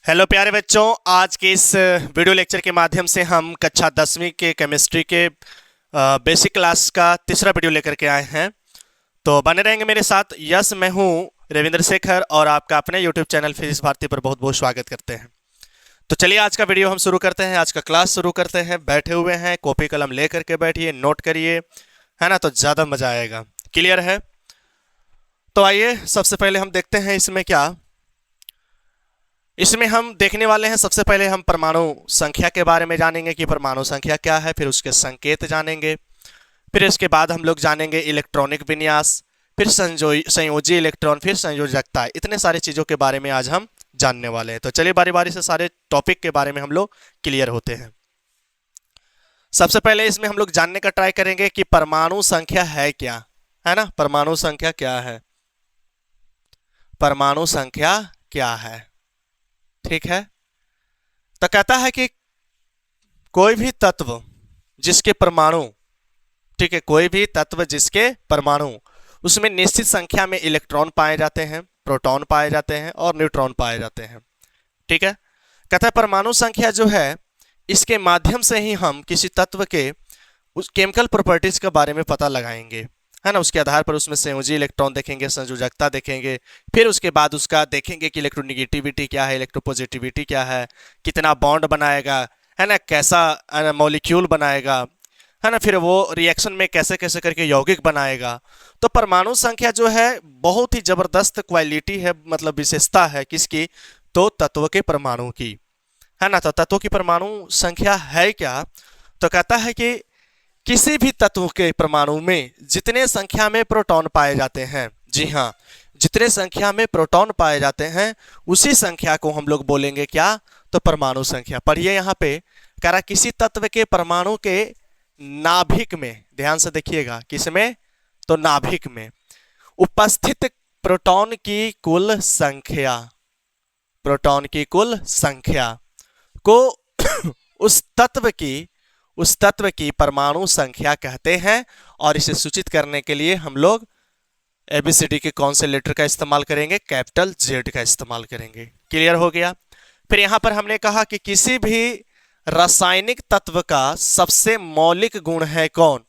Hello प्यारे बच्चों, आज के इस वीडियो लेक्चर के माध्यम से हम कक्षा 10वीं के केमिस्ट्री के बेसिक क्लास का तीसरा वीडियो लेकर के आए हैं। तो बने रहेंगे मेरे साथ। यस, मैं हूं रविंद्र शेखर और आपका अपने यूट्यूब चैनल फिजिक्स भारती पर बहुत बहुत स्वागत करते हैं। तो चलिए आज का वीडियो हम शुरू करते हैं, आज का क्लास शुरू करते हैं। बैठे हुए हैं, कॉपी कलम ले करके बैठिए, नोट करिए, है ना, तो ज़्यादा मजा आएगा। क्लियर है? तो आइए सबसे पहले हम देखते हैं इसमें हम देखने वाले हैं। सबसे पहले हम परमाणु संख्या के बारे में जानेंगे कि परमाणु संख्या क्या है, फिर उसके संकेत जानेंगे, फिर इसके बाद हम लोग जानेंगे इलेक्ट्रॉनिक विन्यास, फिर संयोजी इलेक्ट्रॉन, फिर संयोजकता। इतने सारी चीज़ों के बारे में आज हम जानने वाले हैं। तो चलिए बारी बारी से सारे टॉपिक के बारे में हम लोग क्लियर होते हैं। सबसे पहले इसमें हम लोग जानने का ट्राई करेंगे कि परमाणु संख्या है क्या, है ना। परमाणु संख्या क्या है, परमाणु संख्या क्या है, ठीक है। तो कहता है कि कोई भी तत्व जिसके परमाणु, ठीक है, कोई भी तत्व जिसके परमाणु उसमें निश्चित संख्या में इलेक्ट्रॉन पाए जाते हैं, प्रोटॉन पाए जाते हैं और न्यूट्रॉन पाए जाते हैं, ठीक है। कहता है परमाणु संख्या जो है, इसके माध्यम से ही हम किसी तत्व के उस केमिकल प्रॉपर्टीज के बारे में पता लगाएंगे, है ना। उसके आधार पर उसमें संयोजी इलेक्ट्रॉन देखेंगे, संयोजकता देखेंगे, फिर उसके बाद उसका देखेंगे कि इलेक्ट्रोनिगेटिविटी क्या है, इलेक्ट्रोपॉजिटिविटी क्या है, कितना बॉन्ड बनाएगा, है ना, कैसा मॉलिक्यूल बनाएगा, है ना, फिर वो रिएक्शन में कैसे कैसे करके यौगिक बनाएगा। तो परमाणु संख्या जो है बहुत ही जबरदस्त क्वालिटी है, मतलब विशेषता है किसकी, तो तत्व के परमाणु की, है ना। तो तत्व की परमाणु संख्या है क्या, तो कहता है कि किसी भी तत्व के परमाणु में जितने संख्या में प्रोटॉन पाए जाते हैं, जी हाँ, जितने संख्या में प्रोटॉन पाए जाते हैं उसी संख्या को हम लोग बोलेंगे क्या, तो परमाणु संख्या। पढ़िए यहाँ पे कह रहा किसी तत्व के परमाणु के नाभिक में, ध्यान से देखिएगा, किसमें, तो नाभिक में उपस्थित प्रोटॉन की कुल संख्या, प्रोटॉन की कुल संख्या को उस तत्व की परमाणु संख्या कहते हैं। और इसे सूचित करने के लिए हम लोग एबीसीडी के कौन से लेटर का इस्तेमाल करेंगे, कैपिटल जेड का इस्तेमाल करेंगे। क्लियर हो गया। फिर यहां पर हमने कहा कि किसी भी रासायनिक तत्व का सबसे मौलिक गुण है कौन,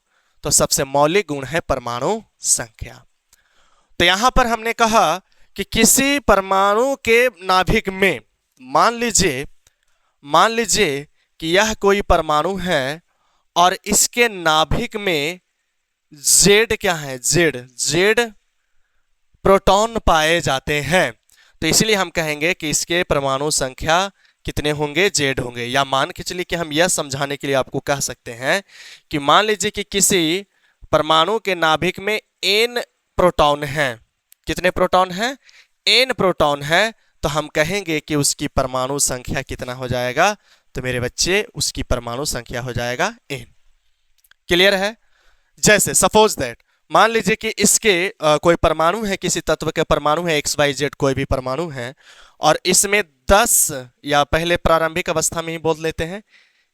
तो सबसे मौलिक गुण है परमाणु संख्या। तो यहां पर हमने कहा कि किसी परमाणु के नाभिक में मान लीजिए कि यह कोई परमाणु है और इसके नाभिक में जेड क्या है, जेड प्रोटॉन पाए जाते हैं। तो इसलिए हम कहेंगे कि इसके परमाणु संख्या कितने होंगे, जेड होंगे। या मान के चलिए कि हम यह समझाने के लिए आपको कह सकते हैं कि मान लीजिए कि किसी परमाणु के नाभिक में एन प्रोटॉन है। कितने प्रोटॉन है, एन प्रोटॉन है। तो हम कहेंगे कि उसकी परमाणु संख्या कितना हो जाएगा, तो मेरे बच्चे उसकी परमाणु संख्या हो जाएगा एन। क्लियर है। जैसे सपोज दैट, मान लीजिए कि इसके कोई परमाणु है, किसी तत्व के परमाणु है, एक्स वाई जेड कोई भी परमाणु है, और इसमें 10, या पहले प्रारंभिक अवस्था में ही बोल लेते हैं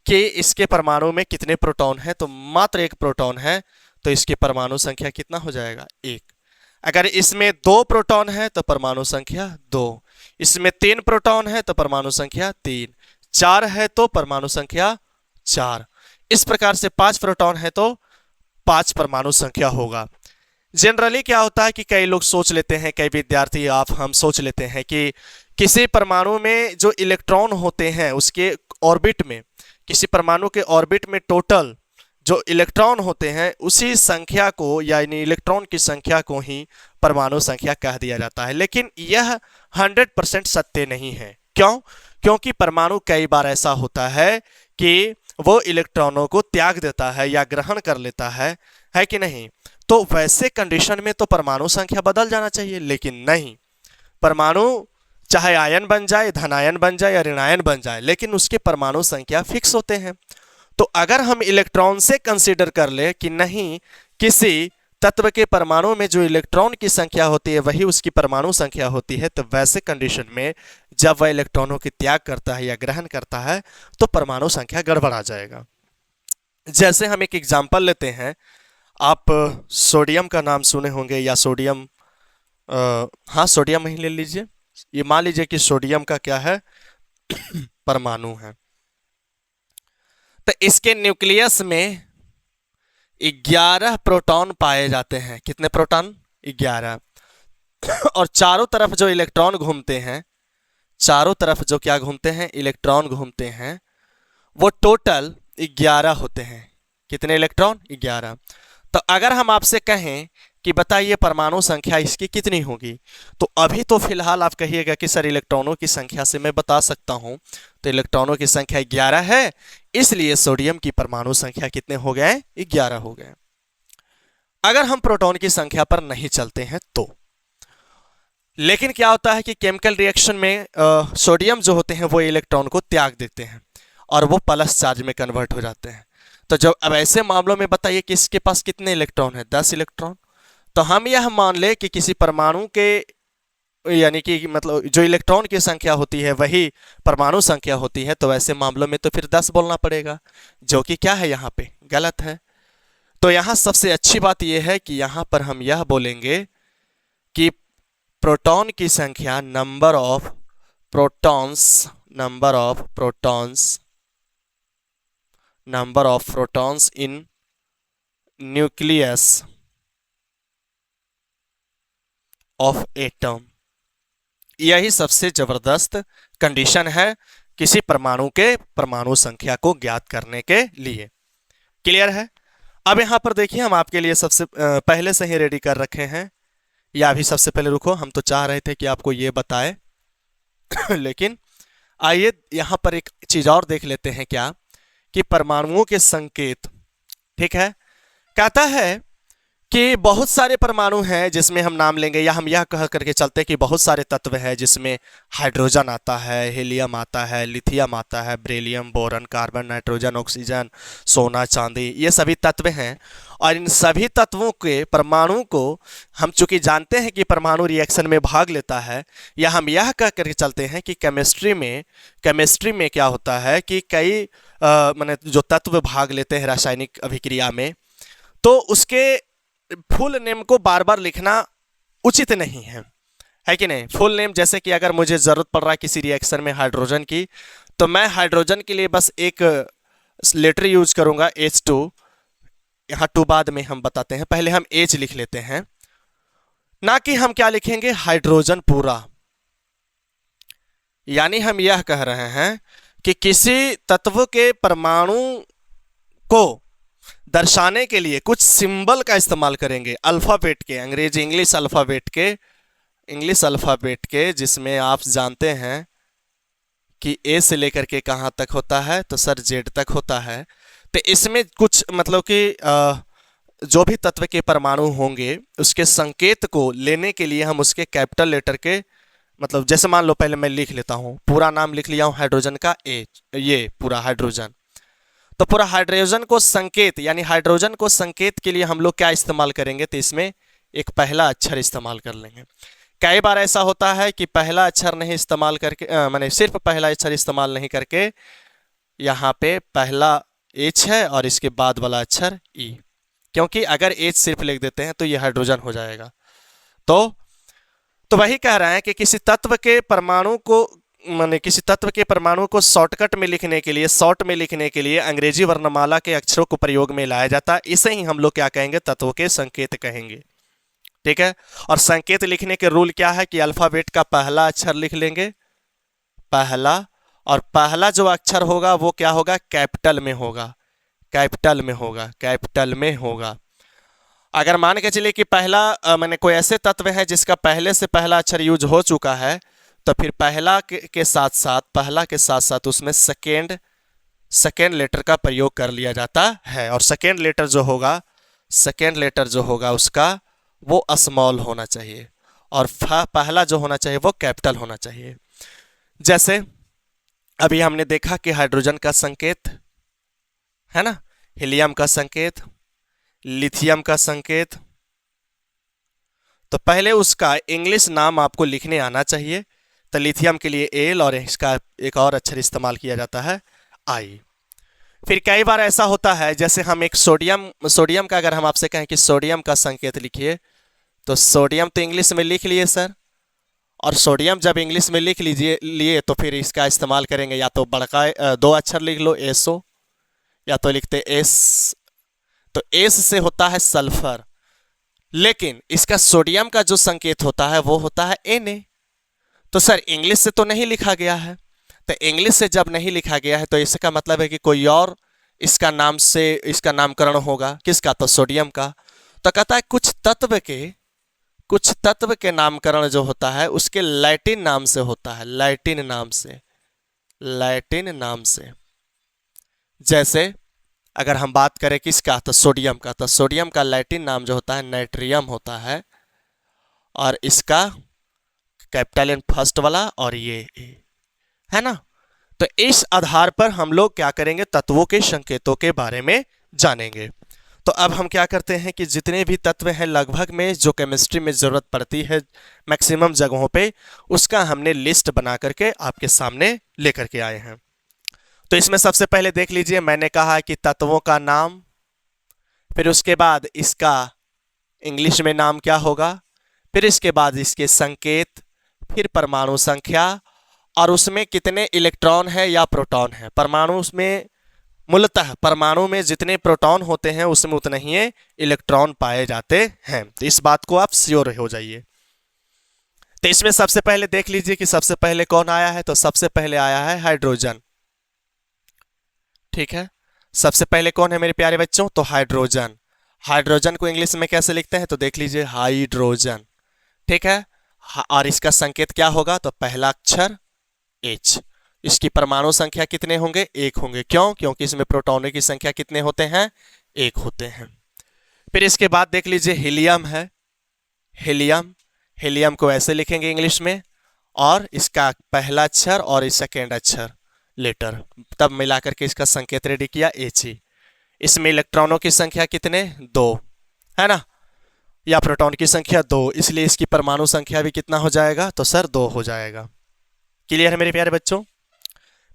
कि इसके परमाणु में कितने प्रोटॉन है, तो मात्र एक प्रोटॉन है। तो इसकी परमाणु संख्या कितना हो जाएगा, एक। अगर इसमें 2 प्रोटॉन है तो परमाणु संख्या 2, इसमें 3 प्रोटॉन है तो परमाणु संख्या 3, 4 है तो परमाणु संख्या 4। इस प्रकार से 5 प्रोटॉन है तो 5 परमाणु संख्या होगा। जनरली क्या होता है कि कई लोग सोच लेते हैं, कई विद्यार्थी हम सोच लेते हैं कि किसी परमाणु में जो इलेक्ट्रॉन होते हैं उसके ऑर्बिट में, किसी परमाणु के ऑर्बिट में टोटल जो इलेक्ट्रॉन होते हैं उसी संख्या को, यानी इलेक्ट्रॉन की संख्या को ही परमाणु संख्या कह दिया जाता है। लेकिन यह 100% सत्य नहीं है। क्यों? क्योंकि परमाणु कई बार ऐसा होता है कि वो इलेक्ट्रॉनों को त्याग देता है या ग्रहण कर लेता है कि नहीं। तो वैसे कंडीशन में तो परमाणु संख्या बदल जाना चाहिए, लेकिन नहीं। परमाणु चाहे आयन बन जाए, धनायन बन जाए या ऋणायन बन जाए, लेकिन उसके परमाणु संख्या फिक्स होते हैं। तो अगर हम इलेक्ट्रॉन से कंसीडर कर ले कि नहीं, किसी तत्व के परमाणु में जो इलेक्ट्रॉन की संख्या होती है वही उसकी परमाणु संख्या होती है, तो वैसे कंडीशन में जब वह इलेक्ट्रॉनों की त्याग करता है या ग्रहण करता है तो परमाणु संख्या गड़बड़ा जाएगा। जैसे हम एक एग्जांपल लेते हैं, आप सोडियम का नाम सुने होंगे, या सोडियम, हाँ सोडियम ही ले लीजिए। ये मान लीजिए कि सोडियम का क्या है, परमाणु है। तो इसके न्यूक्लियस में 11 प्रोटॉन पाए जाते हैं। कितने प्रोटॉन? 11। और चारों तरफ जो इलेक्ट्रॉन घूमते हैं, चारों तरफ जो क्या घूमते हैं, इलेक्ट्रॉन घूमते हैं, वो टोटल 11 होते हैं। कितने इलेक्ट्रॉन? 11। तो अगर हम आपसे कहें कि बताइए परमाणु संख्या इसकी कितनी होगी, तो अभी तो फिलहाल आप कहिएगा कि सर इलेक्ट्रॉनों की संख्या से मैं बता सकता हूं। तो इलेक्ट्रॉनों की संख्या 11 है, इसलिए सोडियम की परमाणु संख्या कितने हो गए? 11 हो गए। अगर हम प्रोटॉन की संख्या पर नहीं चलते हैं तो, लेकिन क्या होता है कि केमिकल रिएक्शन में सोडियम जो होते हैं वो इलेक्ट्रॉन को त्याग देते हैं और वो प्लस चार्ज में कन्वर्ट हो जाते हैं। तो जब अब ऐसे मामलों में बताइए कि इसके पास कितने इलेक्ट्रॉन है? 10 इलेक्ट्रॉन। तो हम यह मान ले कि किसी परमाणु के, यानी कि मतलब जो इलेक्ट्रॉन की संख्या होती है वही परमाणु संख्या होती है, तो ऐसे मामलों में तो फिर 10 बोलना पड़ेगा, जो कि क्या है यहाँ पे गलत है। तो यहाँ सबसे अच्छी बात यह है कि यहाँ पर हम यह बोलेंगे कि प्रोटॉन की संख्या, number of protons, number of protons, number of protons in nucleus of atom, यही सबसे जबरदस्त कंडीशन है किसी परमाणु के परमाणु संख्या को ज्ञात करने के लिए। क्लियर है? अब यहां पर देखिए, हम आपके लिए सबसे पहले से ही रेडी कर रखे हैं, या अभी सबसे पहले रुको, हम तो चाह रहे थे कि आपको ये बताए लेकिन आइए यहां पर एक चीज और देख लेते हैं, क्या कि परमाणुओं के संकेत। ठीक है, कहता है कि बहुत सारे परमाणु हैं जिसमें हम नाम लेंगे, या हम यह कह करके चलते हैं कि बहुत सारे तत्व हैं जिसमें हाइड्रोजन आता है, हीलियम आता है, लिथियम आता है, beryllium, boron, carbon, nitrogen, oxygen, सोना, चांदी, ये सभी तत्व हैं। और इन सभी तत्वों के परमाणु को हम चूंकि जानते हैं कि परमाणु रिएक्शन में भाग लेता है, या हम यह कह करके चलते हैं कि केमिस्ट्री में क्या होता है कि कई माने जो तत्व भाग लेते हैं रासायनिक अभिक्रिया में, तो उसके फुल नेम को बार बार लिखना उचित नहीं है कि नहीं? फुल नेम, जैसे कि अगर मुझे जरूरत पड़ रहा है किसी रिएक्शन में हाइड्रोजन की, तो मैं हाइड्रोजन के लिए बस एक लेटर यूज करूंगा H2। यहाँ 2 बाद में हम बताते हैं, पहले हम H लिख लेते हैं, ना कि हम क्या लिखेंगे, हाइड्रोजन पूरा। यानी हम यह कह रहे हैं कि किसी तत्व के परमाणु को दर्शाने के लिए कुछ सिंबल का इस्तेमाल करेंगे, अल्फाबेट के, अंग्रेजी इंग्लिश अल्फाबेट के, जिसमें आप जानते हैं कि ए से लेकर के कहाँ तक होता है, तो सर जेड तक होता है। तो इसमें कुछ मतलब कि जो भी तत्व के परमाणु होंगे उसके संकेत को लेने के लिए हम उसके कैपिटल लेटर के, मतलब जैसे मान लो पहले मैं लिख लेता हूँ, पूरा नाम लिख लिया हूँ हाइड्रोजन का, ये पूरा हाइड्रोजन। तो पूरा हाइड्रोजन को संकेत, यानी हाइड्रोजन को संकेत के लिए हम लोग क्या इस्तेमाल करेंगे, तो इसमें एक पहला अक्षर इस्तेमाल कर लेंगे। कई बार ऐसा होता है कि पहला अक्षर नहीं इस्तेमाल करके, माने सिर्फ पहला अक्षर इस्तेमाल नहीं करके, यहाँ पे पहला H है और इसके बाद वाला अक्षर E, क्योंकि अगर H सिर्फ लिख देते हैं तो ये हाइड्रोजन हो जाएगा। तो वही कह रहे हैं कि किसी तत्व के परमाणु को, माने किसी तत्व के परमाणु को शॉर्टकट में लिखने के लिए, शॉर्ट में लिखने के लिए अंग्रेजी वर्णमाला के अक्षरों को प्रयोग में लाया जाता है। इसे ही हम लोग क्या कहेंगे, तत्वों के संकेत कहेंगे। ठीक है, और संकेत लिखने के रूल क्या है कि अल्फाबेट का पहला अक्षर लिख लेंगे, पहला, और पहला जो अक्षर होगा वो क्या होगा, कैपिटल में होगा, कैपिटल में होगा, कैपिटल में होगा। अगर मान के चलिए कि पहला मैंने कोई ऐसे तत्व है जिसका पहले से पहला अक्षर यूज हो चुका है, तो फिर पहला के साथ साथ उसमें सेकेंड लेटर का प्रयोग कर लिया जाता है। और सेकेंड लेटर जो होगा उसका वो स्मॉल होना चाहिए, और पहला जो होना चाहिए वो कैपिटल होना चाहिए। जैसे अभी हमने देखा कि हाइड्रोजन का संकेत है ना, हीलियम का संकेत, लिथियम का संकेत, तो पहले उसका इंग्लिश नाम आपको लिखने आना चाहिए। तो लिथियम के लिए एल, और इसका एक और अक्षर इस्तेमाल किया जाता है आई। फिर कई बार ऐसा होता है, जैसे हम एक सोडियम का अगर हम आपसे कहें कि सोडियम का संकेत लिखिए, तो सोडियम तो इंग्लिश में लिख लिए सर, और सोडियम जब इंग्लिश में लिख लीजिए लिए तो फिर इसका इस्तेमाल करेंगे, या तो बड़का 2 अक्षर लिख लो एसओ, या तो लिखते एस, तो एस से होता है सल्फर। लेकिन इसका सोडियम का जो संकेत होता है वो होता है Na। तो सर इंग्लिश से तो नहीं लिखा गया है, तो इंग्लिश से जब नहीं लिखा गया है तो इसका मतलब है कि कोई और इसका नाम से इसका नामकरण होगा, किसका, तो सोडियम का। तो कहता है कुछ तत्व के नामकरण जो होता है उसके लैटिन नाम से होता है, लैटिन नाम से। जैसे अगर हम बात करें किसका, तो सोडियम का, तो सोडियम का लैटिन नाम जो होता है नाइट्रियम होता है, और इसका कैपिटल एन फर्स्ट वाला और ये ए, है ना। तो इस आधार पर हम लोग क्या करेंगे, तत्वों के संकेतों के बारे में जानेंगे। तो अब हम क्या करते हैं कि जितने भी तत्व हैं लगभग में जो केमिस्ट्री में ज़रूरत पड़ती है मैक्सिमम जगहों पे, उसका हमने लिस्ट बना करके आपके सामने लेकर के आए हैं। तो इसमें सबसे पहले देख लीजिए, मैंने कहा कि तत्वों का नाम, फिर उसके बाद इसका इंग्लिश में नाम क्या होगा, फिर इसके बाद इसके संकेत, फिर परमाणु संख्या, और उसमें कितने इलेक्ट्रॉन है या प्रोटॉन है। परमाणु में मूलतः परमाणु में जितने प्रोटॉन होते हैं उसमें उतने ही इलेक्ट्रॉन पाए जाते हैं। तो इस बात को आप श्योर हो जाइए। तो इसमें सबसे पहले देख लीजिए कि सबसे पहले कौन आया है, तो सबसे पहले आया है हाइड्रोजन। ठीक है, सबसे पहले कौन है मेरे प्यारे बच्चों, तो हाइड्रोजन। हाइड्रोजन को इंग्लिश में कैसे लिखते हैं, तो देख लीजिए हाइड्रोजन। ठीक है, और इसका संकेत क्या होगा, तो पहला अक्षर H। इसकी परमाणु संख्या कितने होंगे, 1 होंगे। क्यों, क्योंकि इसमें प्रोटॉनों की संख्या कितने होते हैं, 1 होते हैं। फिर इसके बाद देख लीजिए हीलियम है, हीलियम को ऐसे लिखेंगे इंग्लिश में, और इसका पहला अक्षर और इस सेकेंड अक्षर लेटर, तब मिलाकर के इसका संकेत रेडी किया He। इसमें इलेक्ट्रॉनों की संख्या कितने, 2, है ना, या प्रोटॉन की संख्या 2, इसलिए इसकी परमाणु संख्या भी कितना हो जाएगा, तो सर 2 हो जाएगा। क्लियर है मेरे प्यारे बच्चों।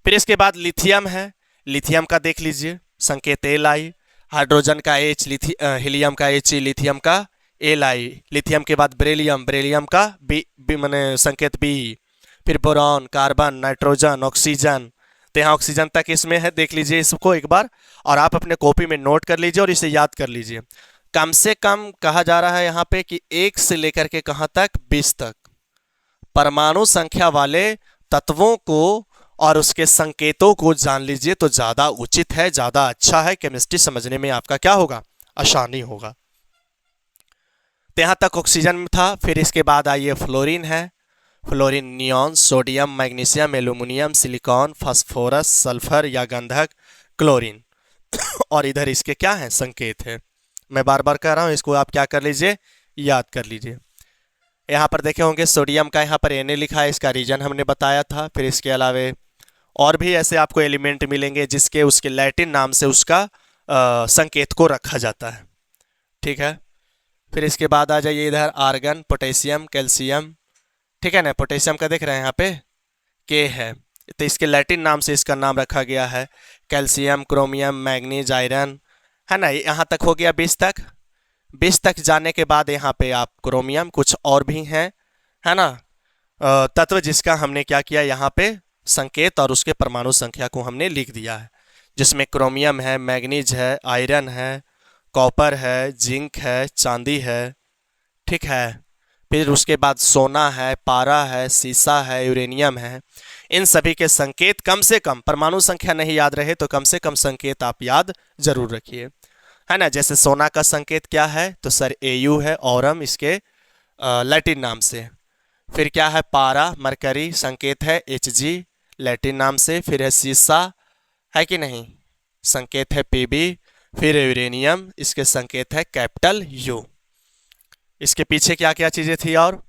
फिर इसके बाद लिथियम है, लिथियम का देख लीजिए संकेत Li, हाइड्रोजन का H, हीलियम का He, लिथियम का Li। लिथियम के बाद बेरिलियम, बेरिलियम का B माने संकेत B। फिर बोरॉन, कार्बन, नाइट्रोजन, ऑक्सीजन, तो यहाँ ऑक्सीजन तक इसमें है, देख लीजिए इसको एक बार, और आप अपने कॉपी में नोट कर लीजिए और इसे याद कर लीजिए। कम से कम कहा जा रहा है यहाँ पे कि 1 से लेकर के कहाँ तक, 20 तक परमाणु संख्या वाले तत्वों को और उसके संकेतों को जान लीजिए तो ज़्यादा उचित है, ज़्यादा अच्छा है। केमिस्ट्री समझने में आपका क्या होगा, आसानी होगा। तो यहाँ तक ऑक्सीजन में था। फिर इसके बाद आइए फ्लोरीन है, fluorine neon, sodium, magnesium, aluminium, silicon, phosphorus, sulphur या गंधक, क्लोरीन। और इधर इसके क्या है, संकेत है। मैं बार बार कह रहा हूँ, इसको आप क्या कर लीजिए, याद कर लीजिए। यहाँ पर देखे होंगे सोडियम का यहाँ पर Na लिखा है, इसका रीजन हमने बताया था। फिर इसके अलावे और भी ऐसे आपको एलिमेंट मिलेंगे जिसके उसके लैटिन नाम से उसका संकेत को रखा जाता है। ठीक है, फिर इसके बाद आ जाइए इधर आर्गन, पोटेशियम, कैल्शियम। ठीक है ना, पोटेशियम का देख रहे हैं यहाँ पे K है, तो इसके लैटिन नाम से इसका नाम रखा गया है। कैल्शियम, क्रोमियम, मैग्नीज, आयरन, है ना। यहाँ तक हो गया 20 तक। 20 तक जाने के बाद यहाँ पे आप क्रोमियम, कुछ और भी हैं, है ना, तत्व जिसका हमने क्या किया, यहाँ पे संकेत और उसके परमाणु संख्या को हमने लिख दिया है, जिसमें क्रोमियम है, मैग्नीज है, आयरन है, कॉपर है, जिंक है, चांदी है। ठीक है, फिर उसके बाद सोना है, पारा है, सीसा है, यूरेनियम है। इन सभी के संकेत कम से कम, परमाणु संख्या नहीं याद रहे तो कम से कम संकेत आप याद जरूर रखिए, है ना। जैसे सोना का संकेत क्या है, तो सर Au है, औरम इसके लैटिन नाम से। फिर क्या है, पारा, मरकरी, संकेत है Hg लैटिन नाम से। फिर है सीसा, है कि नहीं, संकेत है Pb। फिर यूरेनियम, इसके संकेत है कैपिटल U। इसके पीछे क्या क्या चीज़ें थी, और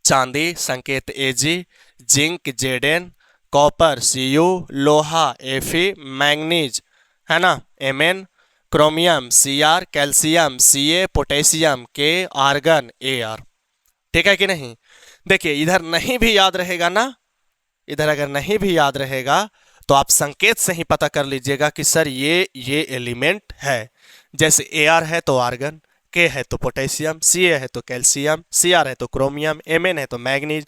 चांदी, संकेत Ag, zinc Zn, copper Cu, लोहा Fe, मैग्नीज, है ना, Mn, chromium Cr, calcium Ca, potassium K, argon Ar। ठीक है कि नहीं। देखिए इधर नहीं भी याद रहेगा ना, इधर अगर नहीं भी याद रहेगा तो आप संकेत से ही पता कर लीजिएगा कि सर ये एलिमेंट है। जैसे Ar है तो आर्गन, के है तो पोटेशियम, Ca है तो कैल्शियम, Cr है तो क्रोमियम, Mn है तो मैग्नीज,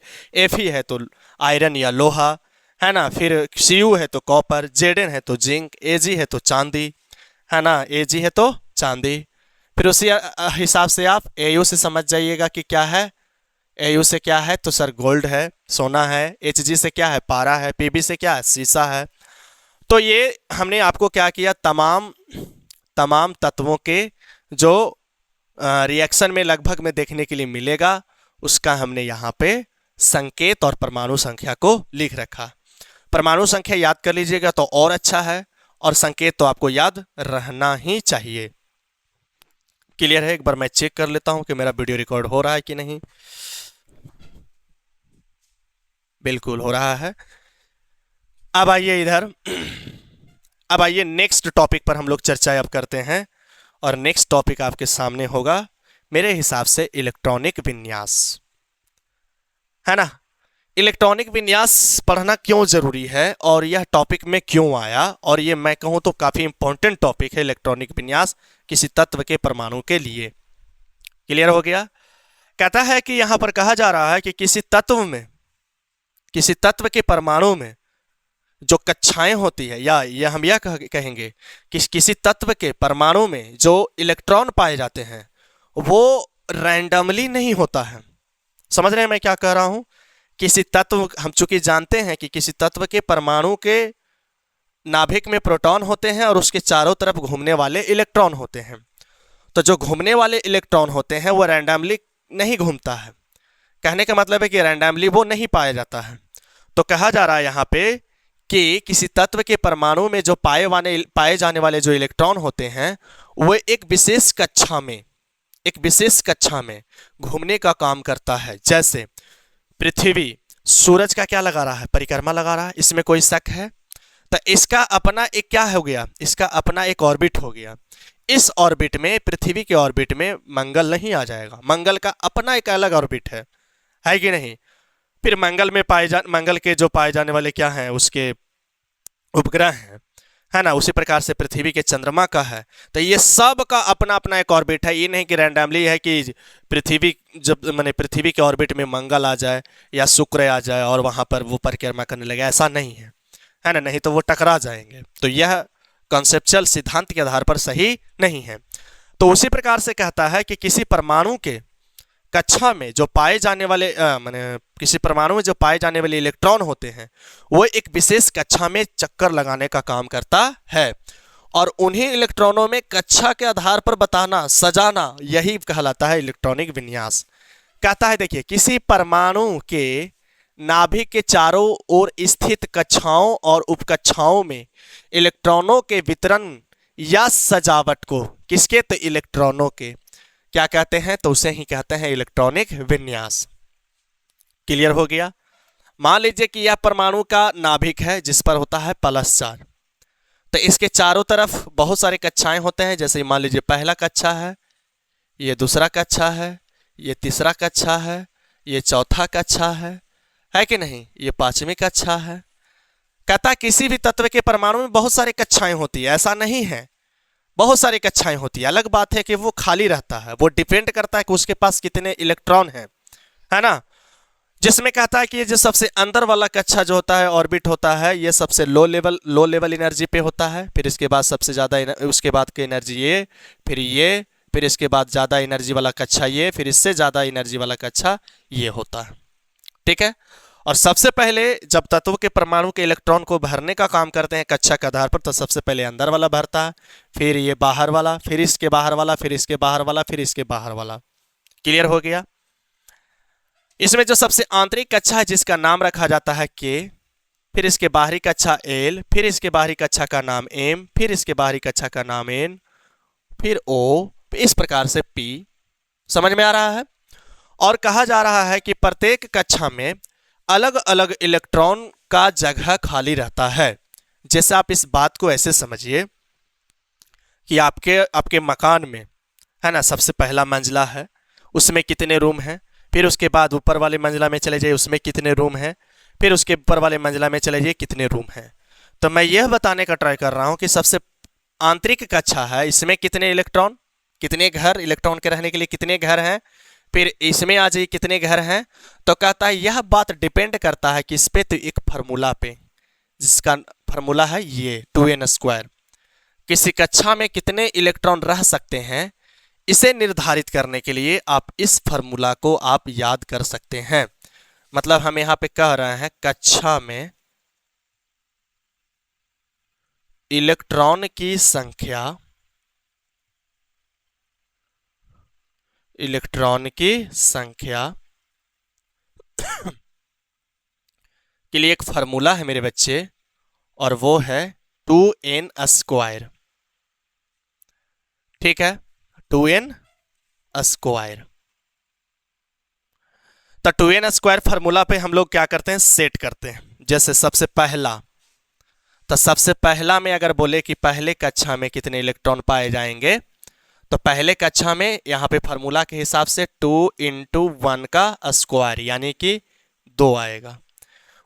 Fe है तो आयरन या लोहा, है ना। फिर Cu है तो कॉपर, Zn है तो जिंक, Ag है तो चांदी, है ना, Ag है तो चांदी। फिर उसी हिसाब से आप Au से समझ जाइएगा कि क्या है। Au से क्या है तो सर गोल्ड है, सोना है। Hg से क्या है, पारा है। Pb से क्या है, सीसा है। तो ये हमने आपको क्या किया, तमाम तत्वों के जो रिएक्शन में लगभग में देखने के लिए मिलेगा, उसका हमने यहाँ पे संकेत और परमाणु संख्या को लिख रखा। परमाणु संख्या याद कर लीजिएगा तो और अच्छा है, और संकेत तो आपको याद रहना ही चाहिए। क्लियर है? एक बार मैं चेक कर लेता हूं कि मेरा वीडियो रिकॉर्ड हो रहा है कि नहीं। बिल्कुल हो रहा है। अब आइए इधर, अब आइए नेक्स्ट टॉपिक पर हम लोग चर्चा अब करते हैं, और नेक्स्ट टॉपिक आपके सामने होगा मेरे हिसाब से इलेक्ट्रॉनिक विन्यास, है ना। इलेक्ट्रॉनिक विन्यास पढ़ना क्यों जरूरी है और यह टॉपिक में क्यों आया, और ये मैं कहूं तो काफी इंपॉर्टेंट टॉपिक है इलेक्ट्रॉनिक विन्यास किसी तत्व के परमाणु के लिए। क्लियर हो गया? कहता है कि यहां पर कहा जा रहा है कि किसी तत्व के परमाणु में जो कक्षाएं होती है, या यह हम यह कहेंगे कि किसी तत्व के परमाणु में जो इलेक्ट्रॉन पाए जाते हैं वो रैंडमली नहीं होता है। समझ रहे हैं मैं क्या कह रहा हूं? किसी तत्व, हम चूंकि जानते हैं कि किसी तत्व के परमाणु के नाभिक में प्रोटॉन होते हैं और उसके चारों तरफ घूमने वाले इलेक्ट्रॉन होते हैं, तो जो घूमने वाले इलेक्ट्रॉन होते हैं वो रैंडमली नहीं घूमता है। कहने का मतलब है कि रैंडमली वो नहीं पाया जाता है। तो कहा जा रहा है यहाँ पे कि किसी तत्व के परमाणु में जो पाए जाने वाले जो इलेक्ट्रॉन होते हैं वो एक विशेष कक्षा में घूमने का काम करता है। जैसे पृथ्वी सूरज का क्या लगा रहा है, परिक्रमा लगा रहा है, इसमें कोई शक है? तो इसका अपना एक क्या हो गया, इसका अपना एक ऑर्बिट हो गया। इस ऑर्बिट में, पृथ्वी के ऑर्बिट में मंगल नहीं आ जाएगा, मंगल का अपना एक अलग ऑर्बिट है कि नहीं। फिर मंगल के जो पाए जाने वाले क्या हैं, उसके उपग्रह हैं, है ना। उसी प्रकार से पृथ्वी के चंद्रमा का है। तो ये सब का अपना अपना एक ऑर्बिट है। ये नहीं कि रैंडमली है कि पृथ्वी के ऑर्बिट में मंगल आ जाए या शुक्र आ जाए और वहां पर वो परिक्रमा करने लगे, ऐसा नहीं है ना। नहीं तो वो टकरा जाएंगे। तो यह कॉन्सेप्चुअल सिद्धांत के आधार पर सही नहीं है। तो उसी प्रकार से कहता है कि किसी परमाणु के कक्षा में जो पाए जाने वाले किसी परमाणु में जो पाए जाने वाले इलेक्ट्रॉन होते हैं वो एक विशेष कक्षा में चक्कर लगाने का काम करता है, और उन्हीं इलेक्ट्रॉनों में कक्षा के आधार पर बताना, सजाना, यही कहलाता है इलेक्ट्रॉनिक विन्यास। कहता है देखिए, किसी परमाणु के नाभिक के चारों ओर स्थित कक्षाओं और उपकक्षाओं में इलेक्ट्रॉनों के वितरण या सजावट को, किसके, तो इलेक्ट्रॉनों के, क्या कहते हैं, तो उसे ही कहते हैं इलेक्ट्रॉनिक विन्यास। क्लियर हो गया? मान लीजिए कि यह परमाणु का नाभिक है जिस पर होता है +4, तो इसके चारों तरफ बहुत सारे कक्षाएं होते हैं। जैसे मान लीजिए पहला कक्षा है, ये दूसरा कक्षा है, ये तीसरा कक्षा है, ये चौथा कक्षा है कि नहीं, ये पांचवी कक्षा है। कहता किसी भी तत्व के परमाणु में बहुत सारी कक्षाएं होती है, ऐसा नहीं है, बहुत सारी कक्षाएं होती है। अलग बात है कि वो खाली रहता है, वो डिपेंड करता है कि उसके पास कितने इलेक्ट्रॉन हैं, है ना। जिसमें कहता है कि ये जो सबसे अंदर वाला कक्षा जो होता है, ऑर्बिट होता है, ये सबसे लो लेवल एनर्जी पे होता है। फिर इसके बाद सबसे ज़्यादा, उसके बाद की एनर्जी ये, फिर इसके बाद ज़्यादा एनर्जी वाला कक्षा ये, फिर इससे ज़्यादा एनर्जी वाला कक्षा ये होता है। ठीक है। और सबसे पहले जब तत्व के परमाणु के इलेक्ट्रॉन को भरने का काम करते हैं कक्षा के आधार पर, तो सबसे पहले अंदर वाला भरता है, फिर ये बाहर वाला, फिर इसके बाहर वाला, फिर इसके बाहर वाला, फिर इसके बाहर वाला। क्लियर हो गया? इसमें जो सबसे आंतरिक कक्षा है जिसका नाम रखा जाता है K, फिर इसके बाहरी कक्षा L, फिर इसके बाहरी कक्षा का नाम M, फिर इसके बाहरी कक्षा का नाम N, फिर O, इस प्रकार से P। समझ में आ रहा है? और कहा जा रहा है कि प्रत्येक कक्षा में अलग अलग इलेक्ट्रॉन का जगह खाली रहता है। जैसे आप इस बात को ऐसे समझिए कि आपके मकान में, है ना, सबसे पहला मंजिला है, उसमें कितने रूम हैं, फिर उसके बाद ऊपर वाले मंजिला में चले जाइए, उसमें कितने रूम हैं, फिर उसके ऊपर वाले मंजिला में चले जाइए, कितने रूम हैं। तो मैं यह बताने का ट्राई कर रहा हूं कि सबसे आंतरिक कक्षा है, इसमें कितने इलेक्ट्रॉन, कितने घर इलेक्ट्रॉन के रहने के लिए कितने घर हैं, फिर इसमें आ जाइए कितने घर हैं। तो कहता है यह बात डिपेंड करता है किस पे, तो एक फार्मूला पे, जिसका फार्मूला है ये 2n²। किसी कक्षा में कितने इलेक्ट्रॉन रह सकते हैं, इसे निर्धारित करने के लिए आप इस फार्मूला को आप याद कर सकते हैं। मतलब हम यहां पे कह रहे हैं कक्षा में इलेक्ट्रॉन की संख्या, इलेक्ट्रॉन की संख्या के लिए एक फार्मूला है मेरे बच्चे, और वो है 2n²। ठीक है, 2n²। तो 2n² फार्मूला पे हम लोग क्या करते हैं, सेट करते हैं। जैसे सबसे पहला, तो सबसे पहला में अगर बोले कि पहले कक्षा में कितने इलेक्ट्रॉन पाए जाएंगे, तो पहले कक्षा में यहां पे फार्मूला के हिसाब से 2 × 1 का स्क्वायर यानी कि 2 आएगा।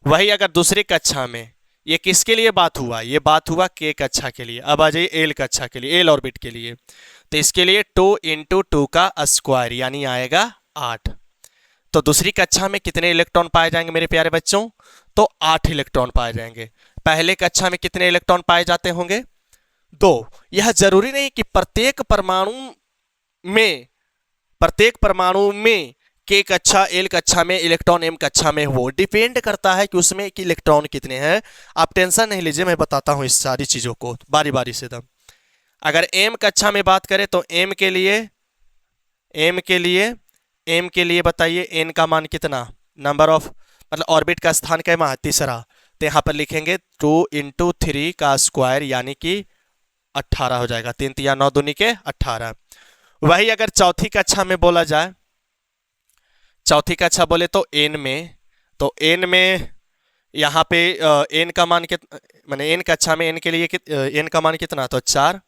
वही अगर दूसरी कक्षा में, ये किसके लिए बात हुआ, ये बात हुआ के कक्षा के लिए। अब आ जाइए एल कक्षा के लिए, एल ऑर्बिट के लिए, तो इसके लिए 2 × 2 का स्क्वायर यानी आएगा 8। तो दूसरी कक्षा में कितने इलेक्ट्रॉन पाए जाएंगे मेरे प्यारे बच्चों, तो 8 इलेक्ट्रॉन पाए जाएंगे। पहले कक्षा में कितने इलेक्ट्रॉन पाए जाते होंगे, 2। यह जरूरी नहीं कि प्रत्येक परमाणु में के कक्षा, एल कक्षा में इलेक्ट्रॉन एम कक्षा में हो, डिपेंड करता है कि उसमें कि इलेक्ट्रॉन कितने हैं। आप टेंशन नहीं लीजिए, मैं बताता हूं इस सारी चीजों को बारी बारी से। दम अगर एम कक्षा में बात करें तो एम के लिए बताइए एन का मान कितना, नंबर ऑफ मतलब ऑर्बिट का स्थान कैमा है, तीसरा। तो यहां पर लिखेंगे 2 × 3 का स्क्वायर यानी कि 18 हो जाएगा। 3 × 3 = 9, 2 × 18। वही अगर चौथी कक्षा में बोला जाए, चौथी कक्षा बोले तो एन में यहाँ पे एन का मान कितना, माने एन कक्षा में एन के लिए एन का मान कितना, तो 4।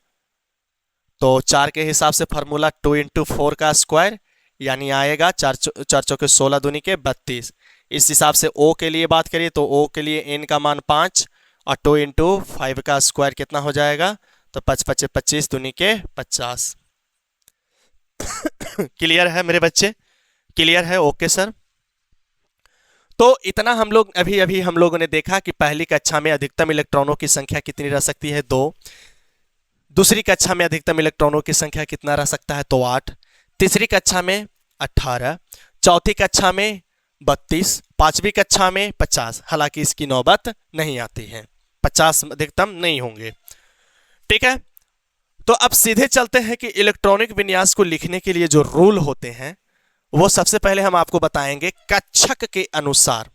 तो 4 के हिसाब से फार्मूला 2 × 4 का स्क्वायर यानी आएगा 4 चौके 16, 2 × 32। इस हिसाब से ओ के लिए बात करिए तो ओ के लिए एन का मान 5 और 2 × 5 का स्क्वायर कितना हो जाएगा, तो 5 × 5 = 25, 2 × 50। क्लियर है मेरे बच्चे, क्लियर है, ओके सर। तो इतना हम लोग अभी हम लोगों ने देखा कि पहली कक्षा में अधिकतम इलेक्ट्रॉनों की संख्या कितनी रह सकती है, 2। दूसरी कक्षा में अधिकतम इलेक्ट्रॉनों की संख्या कितना रह सकता है, तो 8। तीसरी कक्षा में 18, चौथी कक्षा में 32, पांचवी कक्षा में 50। हालांकि इसकी नौबत नहीं आती है, 50 अधिकतम नहीं होंगे। ठीक है, तो अब सीधे चलते हैं कि इलेक्ट्रॉनिक विन्यास को लिखने के लिए जो रूल होते हैं वो सबसे पहले हम आपको बताएंगे कक्षक के अनुसार,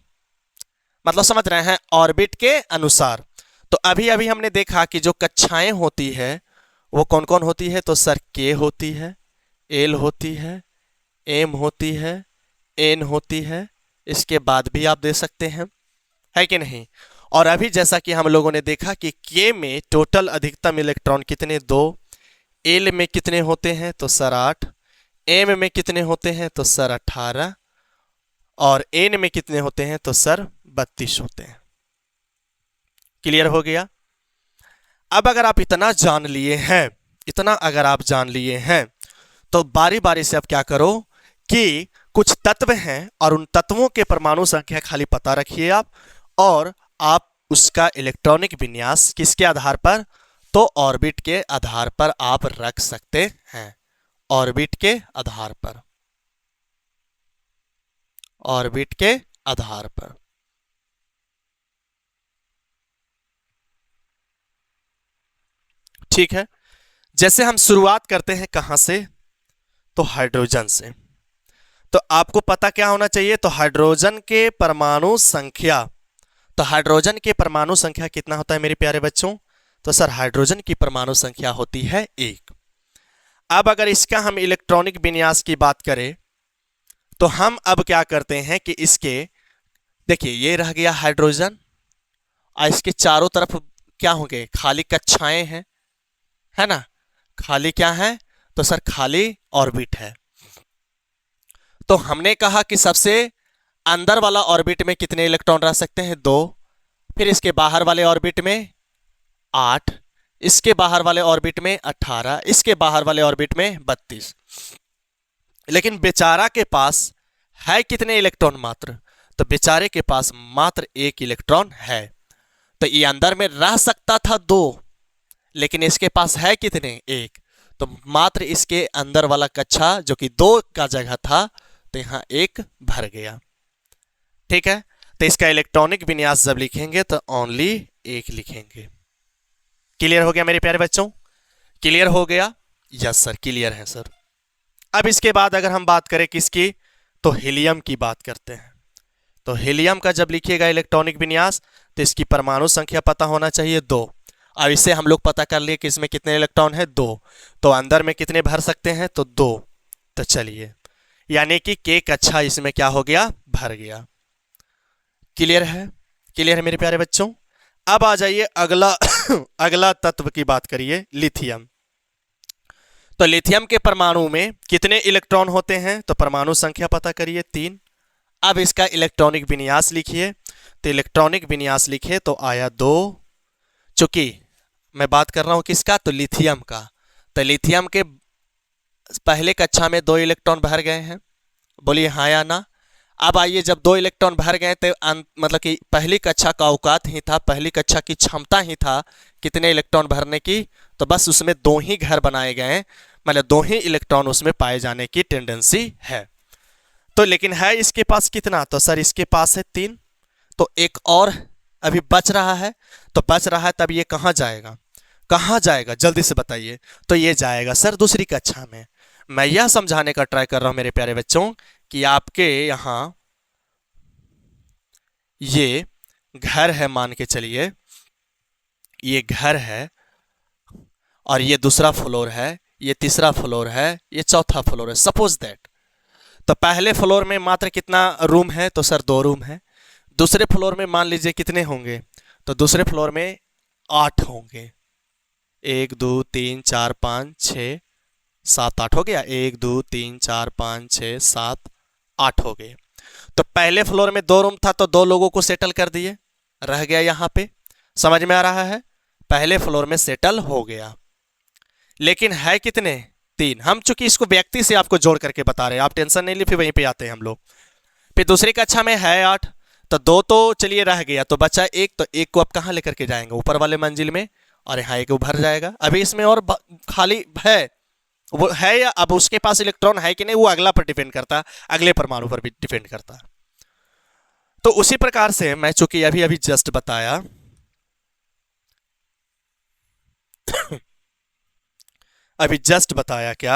मतलब समझ रहे हैं, ऑर्बिट के अनुसार। तो अभी हमने देखा कि जो कक्षाएं होती है वो कौन कौन होती है, तो सर के होती है, एल होती है, एम होती है, एन होती है, इसके बाद भी आप दे सकते हैं, है कि नहीं। और अभी जैसा कि हम लोगों ने देखा कि के में टोटल अधिकतम इलेक्ट्रॉन कितने, 2। एल में कितने होते हैं, तो सर 8। एम में कितने होते हैं, तो सर 18। और एन में कितने होते हैं, तो सर 32 होते हैं। क्लियर हो गया। अब अगर आप इतना जान लिए हैं, तो बारी बारी से अब क्या करो कि कुछ तत्व हैं और उन तत्वों के परमाणु संख्या खाली पता रखिए आप, और आप उसका इलेक्ट्रॉनिक विन्यास किसके आधार पर, तो ऑर्बिट के आधार पर आप रख सकते हैं। ऑर्बिट के आधार पर, ऑर्बिट के आधार पर। ठीक है, जैसे हम शुरुआत करते हैं कहां से, तो हाइड्रोजन से। तो आपको पता क्या होना चाहिए, तो हाइड्रोजन के परमाणु संख्या, तो हाइड्रोजन के परमाणु संख्या कितना होता है मेरे प्यारे बच्चों, तो सर हाइड्रोजन की परमाणु संख्या होती है 1। अब अगर इसका हम इलेक्ट्रॉनिक विन्यास की बात करें तो हम अब क्या करते हैं कि इसके, देखिए ये रह गया हाइड्रोजन और इसके चारों तरफ क्या होंगे, खाली कक्षाएं हैं, है ना। खाली क्या है, तो सर खाली ऑर्बिट है। तो हमने कहा कि सबसे अंदर वाला ऑर्बिट में कितने इलेक्ट्रॉन रह सकते हैं, 2। फिर इसके बाहर वाले ऑर्बिट में 8, इसके बाहर वाले ऑर्बिट में 18, इसके बाहर वाले ऑर्बिट में 32। लेकिन बेचारा के पास है कितने इलेक्ट्रॉन मात्र? तो बेचारे के पास मात्र 1 इलेक्ट्रॉन है। तो ये अंदर में रह सकता था 2, लेकिन इसके पास है कितने? 1। तो मात्र इसके अंदर वाला कक्षा जो कि 2 का जगह था, तो यहां 1 भर गया। ठीक है, तो इसका इलेक्ट्रॉनिक विन्यास जब लिखेंगे तो ओनली 1 लिखेंगे। क्लियर हो गया मेरे प्यारे बच्चों? क्लियर हो गया? यस सर, क्लियर है सर। अब इसके बाद अगर हम बात करें किसकी, तो हीलियम की बात करते हैं। तो हीलियम का जब लिखिएगा इलेक्ट्रॉनिक विन्यास, तो इसकी परमाणु संख्या पता होना चाहिए 2। अब इससे हम लोग पता कर लिए कि इसमें कितने इलेक्ट्रॉन है, 2। तो अंदर में कितने भर सकते हैं, तो 2। तो चलिए, यानी कि k कक्षा इसमें क्या हो गया, भर गया। क्लियर है? क्लियर है मेरे प्यारे बच्चों? अब आ जाइए अगला अगला तत्व की बात करिए, लिथियम। तो लिथियम के परमाणु में कितने इलेक्ट्रॉन होते हैं, तो परमाणु संख्या पता करिए 3। अब इसका इलेक्ट्रॉनिक विन्यास लिखिए। तो इलेक्ट्रॉनिक विन्यास लिखे तो आया 2। चूंकि मैं बात कर रहा हूं किसका, तो लिथियम का। तो लिथियम के पहले कक्षा में 2 इलेक्ट्रॉन भर गए हैं, बोलिए हाँ या ना। अब आइए, जब 2 इलेक्ट्रॉन भर गए तो मतलब कि पहली कक्षा का औकात ही था, पहली कक्षा की क्षमता ही था कितने इलेक्ट्रॉन भरने की, तो बस उसमें 2 ही घर बनाए गए, मतलब 2 ही इलेक्ट्रॉन उसमें पाए जाने की टेंडेंसी है। तो लेकिन है इसके पास कितना, तो सर इसके पास है 3। तो एक और अभी बच रहा है, तो बच रहा है, तब ये कहाँ जाएगा, कहाँ जाएगा, जल्दी से बताइए। तो ये जाएगा सर दूसरी कक्षा में। मैं यह समझाने का ट्राई कर रहा हूं मेरे प्यारे बच्चों कि आपके यहां ये घर है, मान के चलिए ये घर है, और ये दूसरा फ्लोर है, ये तीसरा फ्लोर है, ये चौथा फ्लोर है, सपोज दैट। तो पहले फ्लोर में मात्र कितना रूम है, तो सर 2 रूम है। दूसरे फ्लोर में मान लीजिए कितने होंगे, तो दूसरे फ्लोर में 8 होंगे। 1 2 3 4 5 6 7 8 हो गया, 1 2 3 4 5 6 7 8 हो गए। तो पहले फ्लोर में 2 रूम था, तो 2 लोगों को सेटल कर दिए, रह गया यहां पे। समझ में आ रहा है? पहले फ्लोर में सेटल हो गया। लेकिन है कितने, 3। हम चूंकि इसको व्यक्ति से आपको जोड़ करके बता रहे हैं, आप टेंशन नहीं ली, फिर वहीं पे आते हैं हम लोग। फिर दूसरी कक्षा में है 8, तो 2 तो चलिए रह गया, तो बचा 1। तो 1 को आप कहाँ लेकर के जाएंगे, ऊपर वाले मंजिल में, और यहाँ 1 भर जाएगा। अभी इसमें और खाली है, वो है या अब उसके पास इलेक्ट्रॉन है कि नहीं, वो अगला पर डिपेंड करता है, अगले परमाणु पर भी डिपेंड करता है। तो उसी प्रकार से मैं चूंकि अभी अभी जस्ट बताया अभी जस्ट बताया क्या,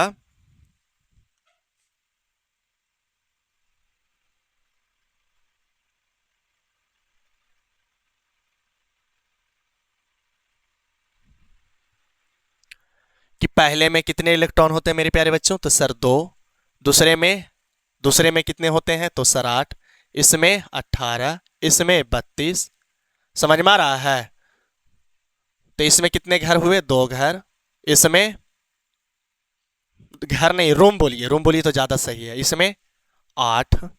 कि पहले में कितने इलेक्ट्रॉन होते हैं मेरे प्यारे बच्चों, तो सर 2। दूसरे में कितने होते हैं, तो सर 8। इसमें 18, इसमें 32। समझ में आ रहा है? तो इसमें कितने घर हुए, 2 घर। इसमें घर नहीं, रूम बोलिए, रूम बोलिए तो ज्यादा सही है। इसमें 8,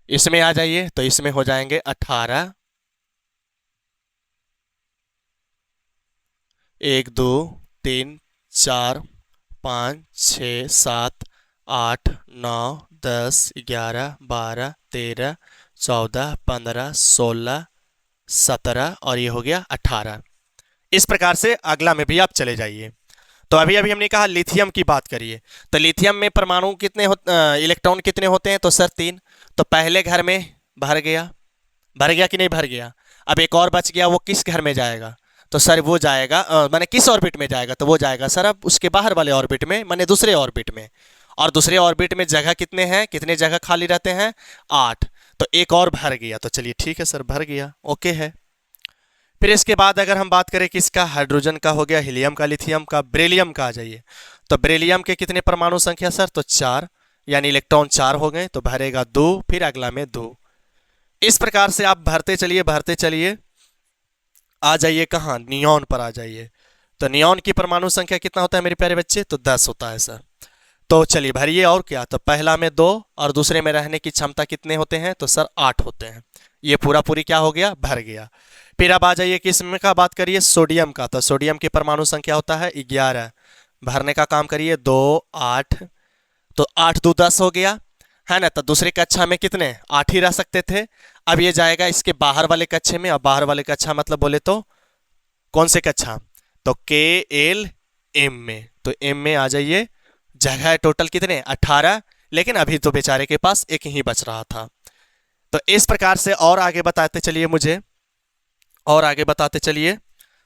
इसमें आ जाइए, तो इसमें हो जाएंगे 18। 1 2 3 4 5 6 7 8 9 10 11 12 13 14 15 16 17, और ये हो गया 18। इस प्रकार से अगला में भी आप चले जाइए। तो अभी अभी हमने कहा लिथियम की बात करिए। तो लिथियम में परमाणु कितने इलेक्ट्रॉन कितने होते हैं, तो सर 3। तो पहले घर में भर गया, भर गया कि नहीं भर गया। अब एक और बच गया, वो किस घर में जाएगा, तो सर वो जाएगा माने किस ऑर्बिट में जाएगा, तो वो जाएगा सर अब उसके बाहर वाले ऑर्बिट में, माने दूसरे ऑर्बिट में। और दूसरे ऑर्बिट में जगह कितने हैं, कितने जगह खाली रहते हैं, 8। तो एक और भर गया, तो चलिए ठीक है सर, भर गया, ओके है। फिर इसके बाद अगर हम बात करें किसका, हाइड्रोजन का हो गया, हीलियम का, लिथियम का, बेरिलियम का आ जाइए। तो बेरिलियम के कितने परमाणु संख्या सर, तो 4, यानी इलेक्ट्रॉन 4 हो गए, तो भरेगा 2, फिर अगला में 2। इस प्रकार से आप भरते चलिए, भरते चलिए। आ जाइए कहाँ, नियॉन पर आ जाइए। तो नियॉन की परमाणु संख्या कितना होता है मेरे प्यारे बच्चे, तो 10 होता है सर। तो चलिए भरिए। और क्या, तो पहला में 2 और दूसरे में रहने की क्षमता कितने होते हैं, तो सर 8 होते हैं। ये पूरा पूरी क्या हो गया, भर गया। फिर अब आ जाइए किस में का बात करिए, सोडियम का। तो सोडियम की परमाणु संख्या होता है 11। भरने का काम करिए, 2 8, तो 8 2 10 हो गया, है ना। तो दूसरी कक्षा में कितने, 8 ही रह सकते थे। अब ये जाएगा इसके बाहर वाले कक्षे में। अब बाहर वाले कक्षा मतलब बोले तो कौन से कक्षा, तो के एल एम में। तो एम में आ जाइए, जगह है टोटल कितने, 18, लेकिन अभी तो बेचारे के पास एक ही बच रहा था। तो इस प्रकार से और आगे बताते चलिए मुझे, और आगे बताते चलिए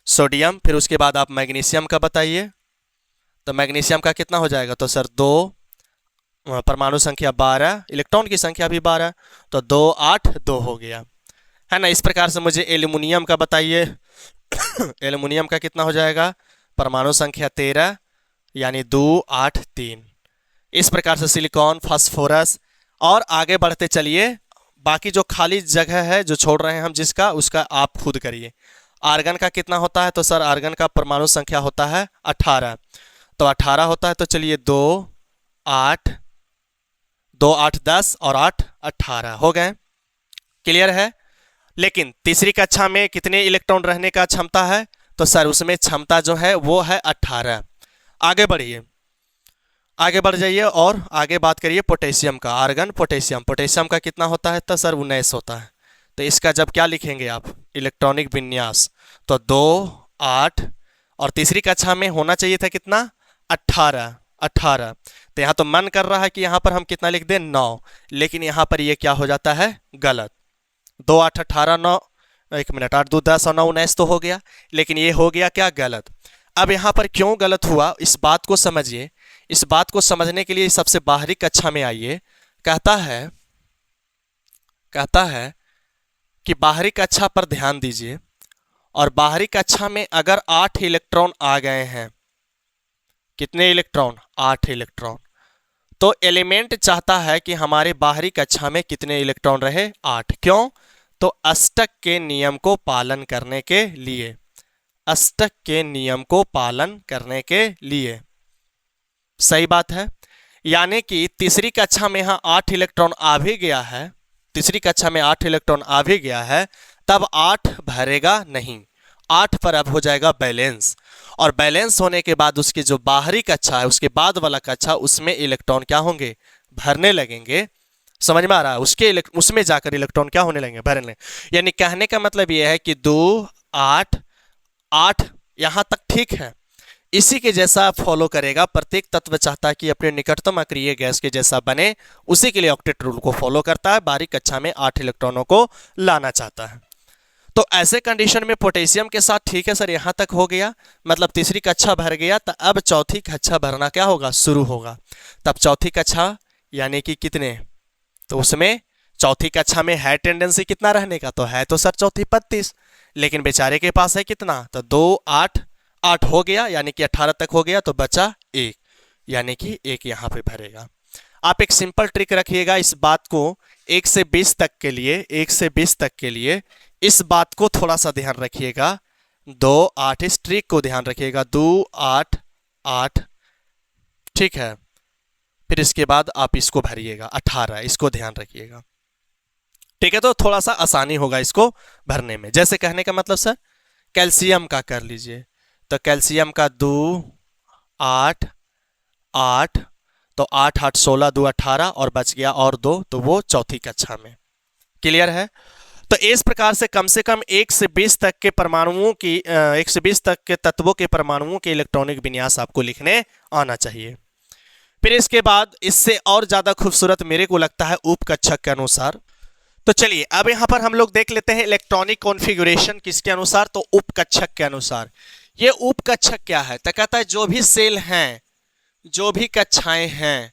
सोडियम। फिर उसके बाद आप मैग्नीशियम का बताइए। तो मैग्नीशियम का कितना हो जाएगा, तो सर 2, परमाणु संख्या 12, इलेक्ट्रॉन की संख्या भी 12, तो 2 8 2 हो गया, है ना। इस प्रकार से मुझे एल्यूमिनियम का बताइए। एल्यूमिनियम का कितना हो जाएगा, परमाणु संख्या 13, यानी 2 8 3। इस प्रकार से सिलिकॉन, फास्फोरस, और आगे बढ़ते चलिए। बाकी जो खाली जगह है जो छोड़ रहे हैं हम जिसका, उसका आप खुद करिए। आर्गन का कितना होता है, तो सर आर्गन का परमाणु संख्या होता है 18। तो 18 होता है, तो चलिए 2 8 10 और 8 18 हो गए। क्लियर है। लेकिन तीसरी कक्षा में कितने इलेक्ट्रॉन रहने का क्षमता है, तो सर उसमें क्षमता जो है वो है 18। आगे बढ़िए, आगे बढ़ जाइए और आगे बात करिए पोटेशियम का। आर्गन, पोटेशियम, पोटेशियम का कितना होता है, तो सर 19 होता है। तो इसका जब क्या लिखेंगे आप, इलेक्ट्रॉनिक विन्यास, तो 2 8, और तीसरी कक्षा में होना चाहिए था कितना, 18 18। तो यहाँ तो मन कर रहा है कि यहाँ पर हम कितना लिख दें, 9, लेकिन यहाँ पर ये क्या हो जाता है, गलत। 2 8 18 9, 1 मिनट, 8 2 10 और 9 19 तो हो गया, लेकिन ये हो गया क्या, गलत। अब यहाँ पर क्यों गलत हुआ, इस बात को समझिए। इस बात को समझने के लिए सबसे बाहरी कक्षा में आइए। कहता है कि बाहरी कक्षा पर ध्यान दीजिए, और बाहरी कक्षा में अगर 8 इलेक्ट्रॉन आ गए हैं, कितने इलेक्ट्रॉन, 8 इलेक्ट्रॉन, तो एलिमेंट चाहता है कि हमारे बाहरी कक्षा में कितने इलेक्ट्रॉन रहे, 8। क्यों, तो अष्टक के नियम को पालन करने के लिए, अष्टक के नियम को पालन करने के लिए। सही बात है। यानी कि तीसरी कक्षा में यहाँ 8 इलेक्ट्रॉन आ भी गया है, तीसरी कक्षा में 8 इलेक्ट्रॉन आ भी गया है, तब 8 भरेगा नहीं, 8 पर अब हो जाएगा बैलेंस। और बैलेंस होने के बाद उसकी जो बाहरी कक्षा है, उसके बाद वाला कक्षा, उसमें इलेक्ट्रॉन क्या होंगे, भरने लगेंगे। समझ में आ रहा है, उसमें जाकर इलेक्ट्रॉन क्या होने लगेंगे, भरने। यानी कहने का मतलब यह है कि 2 8 8 यहां तक ठीक है। इसी के जैसा फॉलो करेगा, प्रत्येक तत्व चाहता है कि अपने निकटतम अक्रिय गैस के जैसा बने, उसी के लिए ऑक्टेट रूल को फॉलो करता है, बाहरी कक्षा में 8 इलेक्ट्रॉनों को लाना चाहता है। तो ऐसे कंडीशन में पोटेशियम के साथ ठीक है सर, यहां तक हो गया, मतलब तीसरी कक्षा भर गया। तो अब चौथी कक्षा भरना क्या होगा, शुरू होगा। तब चौथी कक्षा यानी कि कितने, तो उसमें चौथी कक्षा में है टेंडेंसी कितना रहने का, तो है तो सर चौथी 32, लेकिन बेचारे के पास है कितना, तो 2 8 8 हो गया, यानी कि 18 तक हो गया, तो बचा 1, यानी कि 1 यहां पे भरेगा। आप एक सिंपल ट्रिक रखिएगा इस बात को, 1 से 20 तक के लिए, 1 से 20 तक के लिए इस बात को थोड़ा सा ध्यान रखिएगा। 2 8, इस ट्रिक को ध्यान रखिएगा, 2 8 8, ठीक है। फिर इसके बाद आप इसको भरिएगा 18, इसको ध्यान रखिएगा, ठीक है। तो थोड़ा सा आसानी होगा इसको भरने में। जैसे कहने का मतलब सर, कैल्शियम का कर लीजिए। तो कैल्शियम का 2 8 8, तो 8 8 16, 2 18, और बच गया और 2, तो वो चौथी कक्षा में। क्लियर है। तो इस प्रकार से कम 1 से 20 तक के परमाणुओं की 1 से 20 तक के तत्वों के परमाणुओं के इलेक्ट्रॉनिक विन्यास आपको लिखने आना चाहिए। फिर इसके बाद इससे और ज्यादा खूबसूरत मेरे को लगता है उपकक्षक के अनुसार। तो चलिए अब यहां पर हम लोग देख लेते हैं इलेक्ट्रॉनिक कॉन्फ़िगरेशन किसके अनुसार, तो उपकक्षक के अनुसार। ये उपकक्षक क्या है, तो कहता है जो भी सेल हैं, जो भी कक्षाएं हैं,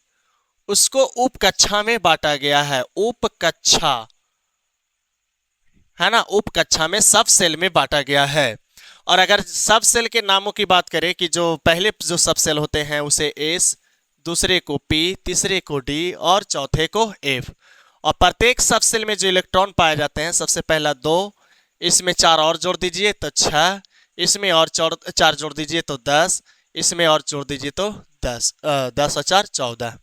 उसको उपकक्षा में बांटा गया है। उपकक्षा है ना, उपकक्षा में सब सेल में बांटा गया है। और अगर सब सेल के नामों की बात करें कि जो पहले जो सब सेल होते हैं उसे एस, दूसरे को पी, तीसरे को डी और चौथे को एफ। और प्रत्येक सब सेल में जो इलेक्ट्रॉन पाए जाते हैं, सबसे पहला 2, इसमें 4 और जोड़ दीजिए तो 6, इसमें और 4 जोड़ दीजिए तो 10, इसमें और जोड़ दीजिए तो 10, 10 और 4 14।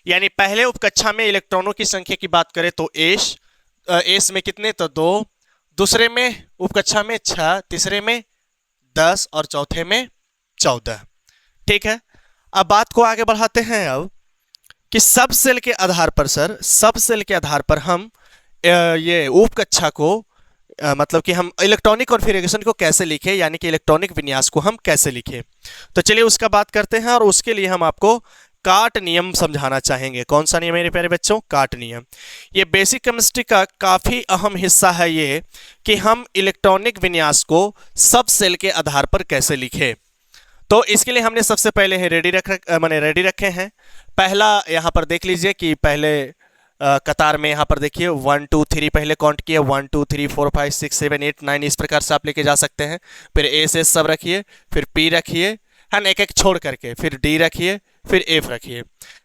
यानी पहले उपकक्षा में इलेक्ट्रॉनों की संख्या की बात करें तो एस में कितने तो 2, दूसरे में उपकक्षा में 6, तीसरे में 10 और चौथे में 14। ठीक है, अब बात को आगे बढ़ाते हैं अब कि सब सेल के आधार पर सर, सब सेल के आधार पर हम ये उपकक्षा को मतलब कि हम इलेक्ट्रॉनिक कॉन्फ़िगरेशन को कैसे लिखें, यानी कि इलेक्ट्रॉनिक विन्यास को हम कैसे लिखें। तो चलिए उसका बात करते हैं, और उसके लिए हम आपको काट नियम समझाना चाहेंगे। कौन सा नियम मेरे प्यारे बच्चों? काट नियम। ये बेसिक केमिस्ट्री का काफ़ी अहम हिस्सा है ये, कि हम इलेक्ट्रॉनिक विन्यास को सब सेल के आधार पर कैसे लिखें। तो इसके लिए हमने सबसे पहले रेडी रखे हैं। पहला यहाँ पर देख लीजिए कि पहले कतार में यहाँ पर देखिए 1 2 3 पहले काउंट किए, 1 2 3 4 5 6 7 8 9, इस प्रकार से आप लेके जा सकते हैं। फिर ए से सब रखिए, फिर पी रखिए, है ना, एक एक छोड़ करके, फिर डी रखिए, फिर एफ रखिए,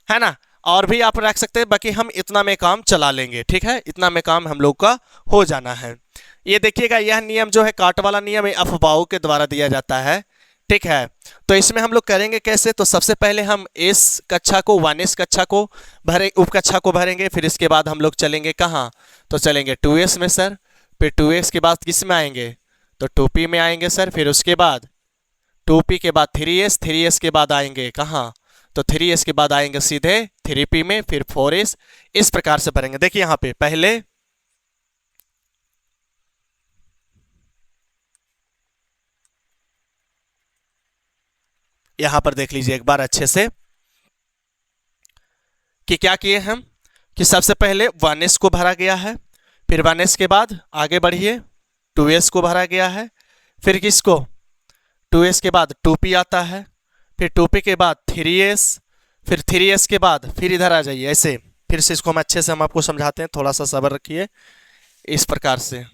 है ना, और भी आप रख सकते हैं। बाकी हम इतना में काम चला लेंगे, ठीक है, इतना में काम हम लोग का हो जाना है। ये देखिएगा, यह नियम जो है काट वाला नियम अफवाहों के द्वारा दिया जाता है, ठीक है। तो इसमें हम लोग करेंगे कैसे? तो सबसे पहले हम एस कक्षा को, 1s कक्षा को भरे, उपकक्षा को भरेंगे। फिर इसके बाद हम लोग चलेंगे कहाँ? तो चलेंगे 2s में सर। फिर 2s के बाद किस में आएंगे? तो 2p में आएंगे सर। फिर उसके बाद 2p के बाद 3s, 3s के बाद आएंगे कहाँ? तो 3s के बाद आएंगे सीधे 3p में, फिर 4s, इस प्रकार से भरेंगे। देखिए यहाँ पे पहले यहां पर देख लीजिए एक बार अच्छे से कि क्या किए हम, कि सबसे पहले 1s को भरा गया है, फिर 1s के बाद आगे बढ़िए 2s को भरा गया है, फिर किसको? 2s के बाद 2p आता है, फिर 2p के बाद 3s, फिर 3s के बाद फिर इधर आ जाइए ऐसे। फिर से इसको हम अच्छे से हम आपको समझाते हैं, थोड़ा सा सब्र रखिए। इस प्रकार से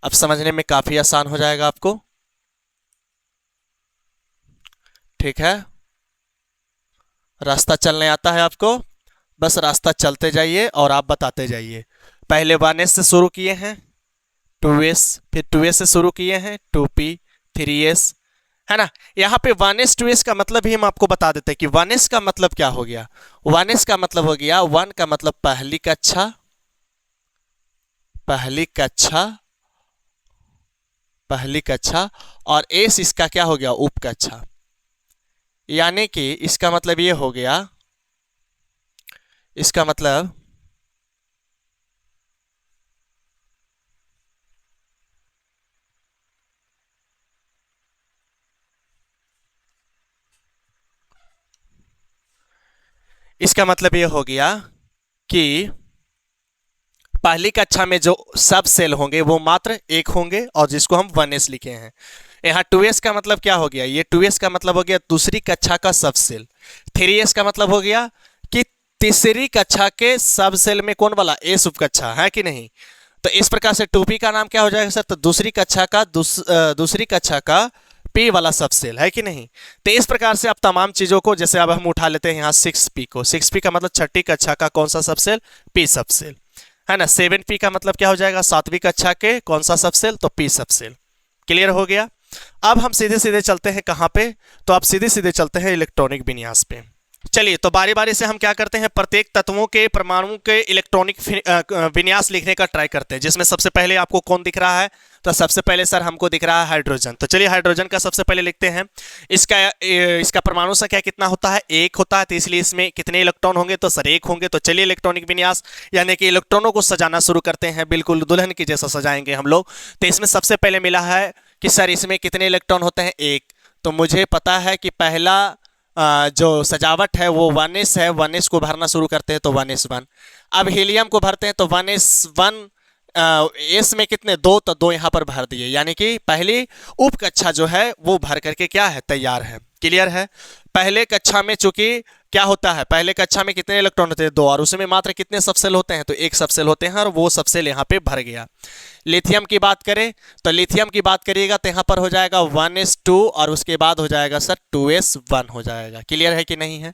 अब समझने में काफी आसान हो जाएगा आपको, ठीक है। रास्ता चलने आता है आपको, बस रास्ता चलते जाइए और आप बताते जाइए। पहले 1s से शुरू किए हैं, 2s, फिर 2s से शुरू किए हैं 2p, 3s, है ना। यहाँ पे 1s 2s का मतलब ही हम आपको बता देते हैं कि 1s का मतलब क्या हो गया। 1s का मतलब हो गया, 1 का मतलब पहली कक्षा, पहली कक्षा, पहली कक्षा, और s इसका क्या हो गया? उप कक्षा। यानी कि इसका मतलब ये हो गया, इसका मतलब इसका मतलब ये हो गया कि पहली कक्षा में जो सब सेल होंगे वो मात्र एक होंगे, और जिसको हम 1s लिखे हैं। यहाँ 2s का मतलब क्या हो गया? ये 2s का मतलब हो गया दूसरी कक्षा का सब सेल। 3s का मतलब हो गया कि तीसरी कक्षा के सब सेल में कौन वाला? एस उपकक्षा, है कि नहीं। तो इस प्रकार से 2p का नाम क्या हो जाएगा सर? तो दूसरी कक्षा का दूसरी कक्षा का p वाला सब सेल, है कि नहीं। तो इस प्रकार से आप तमाम चीजों को, जैसे अब हम उठा लेते हैं यहाँ 6p को, 6p का मतलब छठी कक्षा का कौन सा सब सेल? p सब सेल, है ना। 7p का मतलब क्या हो जाएगा? सातवीं कक्षा के कौन सा सब सेल? तो p सब सेल। क्लियर हो गया। अब हम सीधे सीधे चलते हैं कहाँ पे? तो आप सीधे सीधे चलते हैं इलेक्ट्रॉनिक विन्यास पे। चलिए, तो बारी बारी से हम क्या करते हैं, प्रत्येक तत्वों के, परमाणु के इलेक्ट्रॉनिक विन्यास लिखने का ट्राई करते हैं। जिसमें सबसे पहले आपको कौन दिख रहा है? तो सबसे पहले सर हमको दिख रहा है हाइड्रोजन। तो चलिए हाइड्रोजन का सबसे पहले लिखते हैं। इसका परमाणु संख्या कितना होता है? 1 होता है। तो इसलिए इसमें कितने इलेक्ट्रॉन होंगे? तो सर 1 होंगे। तो चलिए इलेक्ट्रॉनिक विन्यास यानी कि इलेक्ट्रॉनों को सजाना शुरू करते हैं, बिल्कुल दुल्हन की जैसा सजाएंगे हम लोग। तो इसमें सबसे पहले मिला है कि सर इसमें कितने इलेक्ट्रॉन होते हैं? 1। तो मुझे पता है कि पहला जो सजावट है वो 1s है। 1s को भरना शुरू करते हैं तो 1s1। अब हीलियम को भरते हैं तो 1s1, एस में कितने? 2, तो 2 यहाँ पर भर दिए, यानी कि पहली उप कक्षा जो है वो भर करके क्या है? तैयार है। क्लियर है। पहले कक्षा में चूंकि क्या होता है, पहले कक्षा में कितने इलेक्ट्रॉन होते हैं? 2, और उसमें मात्र कितने सबसेल होते हैं? तो 1 सबसेल होते हैं, और वो सबसेल यहाँ पे भर गया। लिथियम की बात करें तो लिथियम की बात करिएगा तो यहाँ पर हो जाएगा 1s2, और उसके बाद हो जाएगा सर 2s1 हो जाएगा। क्लियर है कि नहीं है।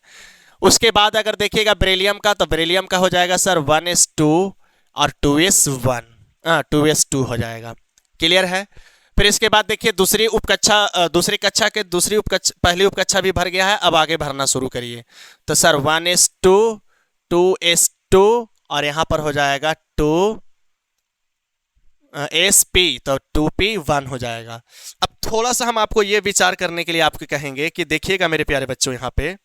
उसके बाद अगर देखिएगा बेरिलियम का, तो बेरिलियम का हो जाएगा सर 1s2 और 2s1, 2s2 हो जाएगा। क्लियर है। फिर इसके बाद देखिए दूसरी कक्षा के दूसरी उपकक्षा पहली उपकक्षा भी भर गया है, अब आगे भरना शुरू करिए। तो सर 1s2 2s2 और यहां पर हो जाएगा 2sp, तो 2p1 हो जाएगा। अब थोड़ा सा हम आपको ये विचार करने के लिए आपको कहेंगे कि देखिएगा मेरे प्यारे बच्चों यहां पे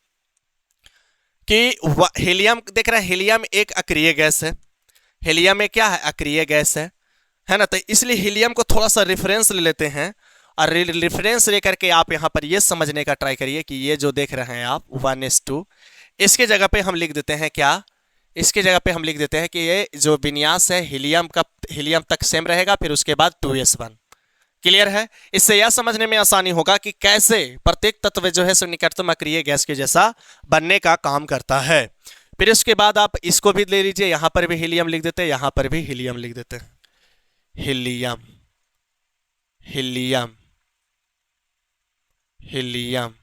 कि हीलियम देख रहे हैं, हीलियम एक अक्रिय गैस है। हीलियम में क्या है, अक्रिय गैस है ना। तो इसलिए हीलियम को थोड़ा सा रेफरेंस ले लेते हैं और रेफरेंस लेकर के आप यहाँ पर ये समझने का ट्राई करिए कि ये जो देख रहे हैं आप 1s2, इसके जगह पे हम लिख देते हैं क्या, इसके जगह पे हम लिख देते हैं कि ये जो विन्यास है हीलियम तक सेम रहेगा, फिर उसके बाद 2s1। क्लियर है। इससे यह समझने में आसानी होगा कि कैसे प्रत्येक तत्व जो है सो निकटतम अक्रिय गैस के जैसा बनने का काम करता है। फिर उसके बाद आप इसको भी ले लीजिए, यहां पर भी हीलियम लिख देते हैं, यहां पर भी हीलियम लिख देते हैं। हीलियम हीलियम हीलियम,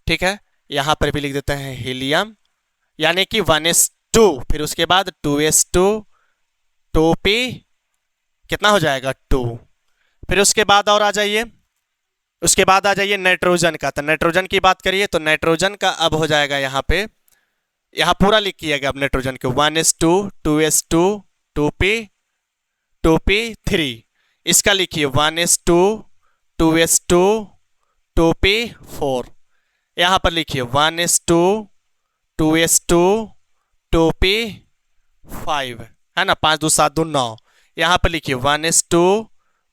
ठीक है। यहां पर भी लिख देते हैं हीलियम, यानी कि 1s2, फिर उसके बाद 2s2 2p कितना हो जाएगा 2। फिर उसके बाद और आ जाइए, उसके बाद आ जाइए नाइट्रोजन का। तो नाइट्रोजन की बात करिए तो नाइट्रोजन का अब हो जाएगा यहाँ पे, यहाँ पूरा लिखिएगा अब नाइट्रोजन के 1s2 2s2 2p 2p3। इसका लिखिए 1s2 2s2 2p4। यहाँ पर लिखिए 1s2 2s2 2p5, है ना, 5 2 7 2 9। यहाँ पर लिखिए 1s2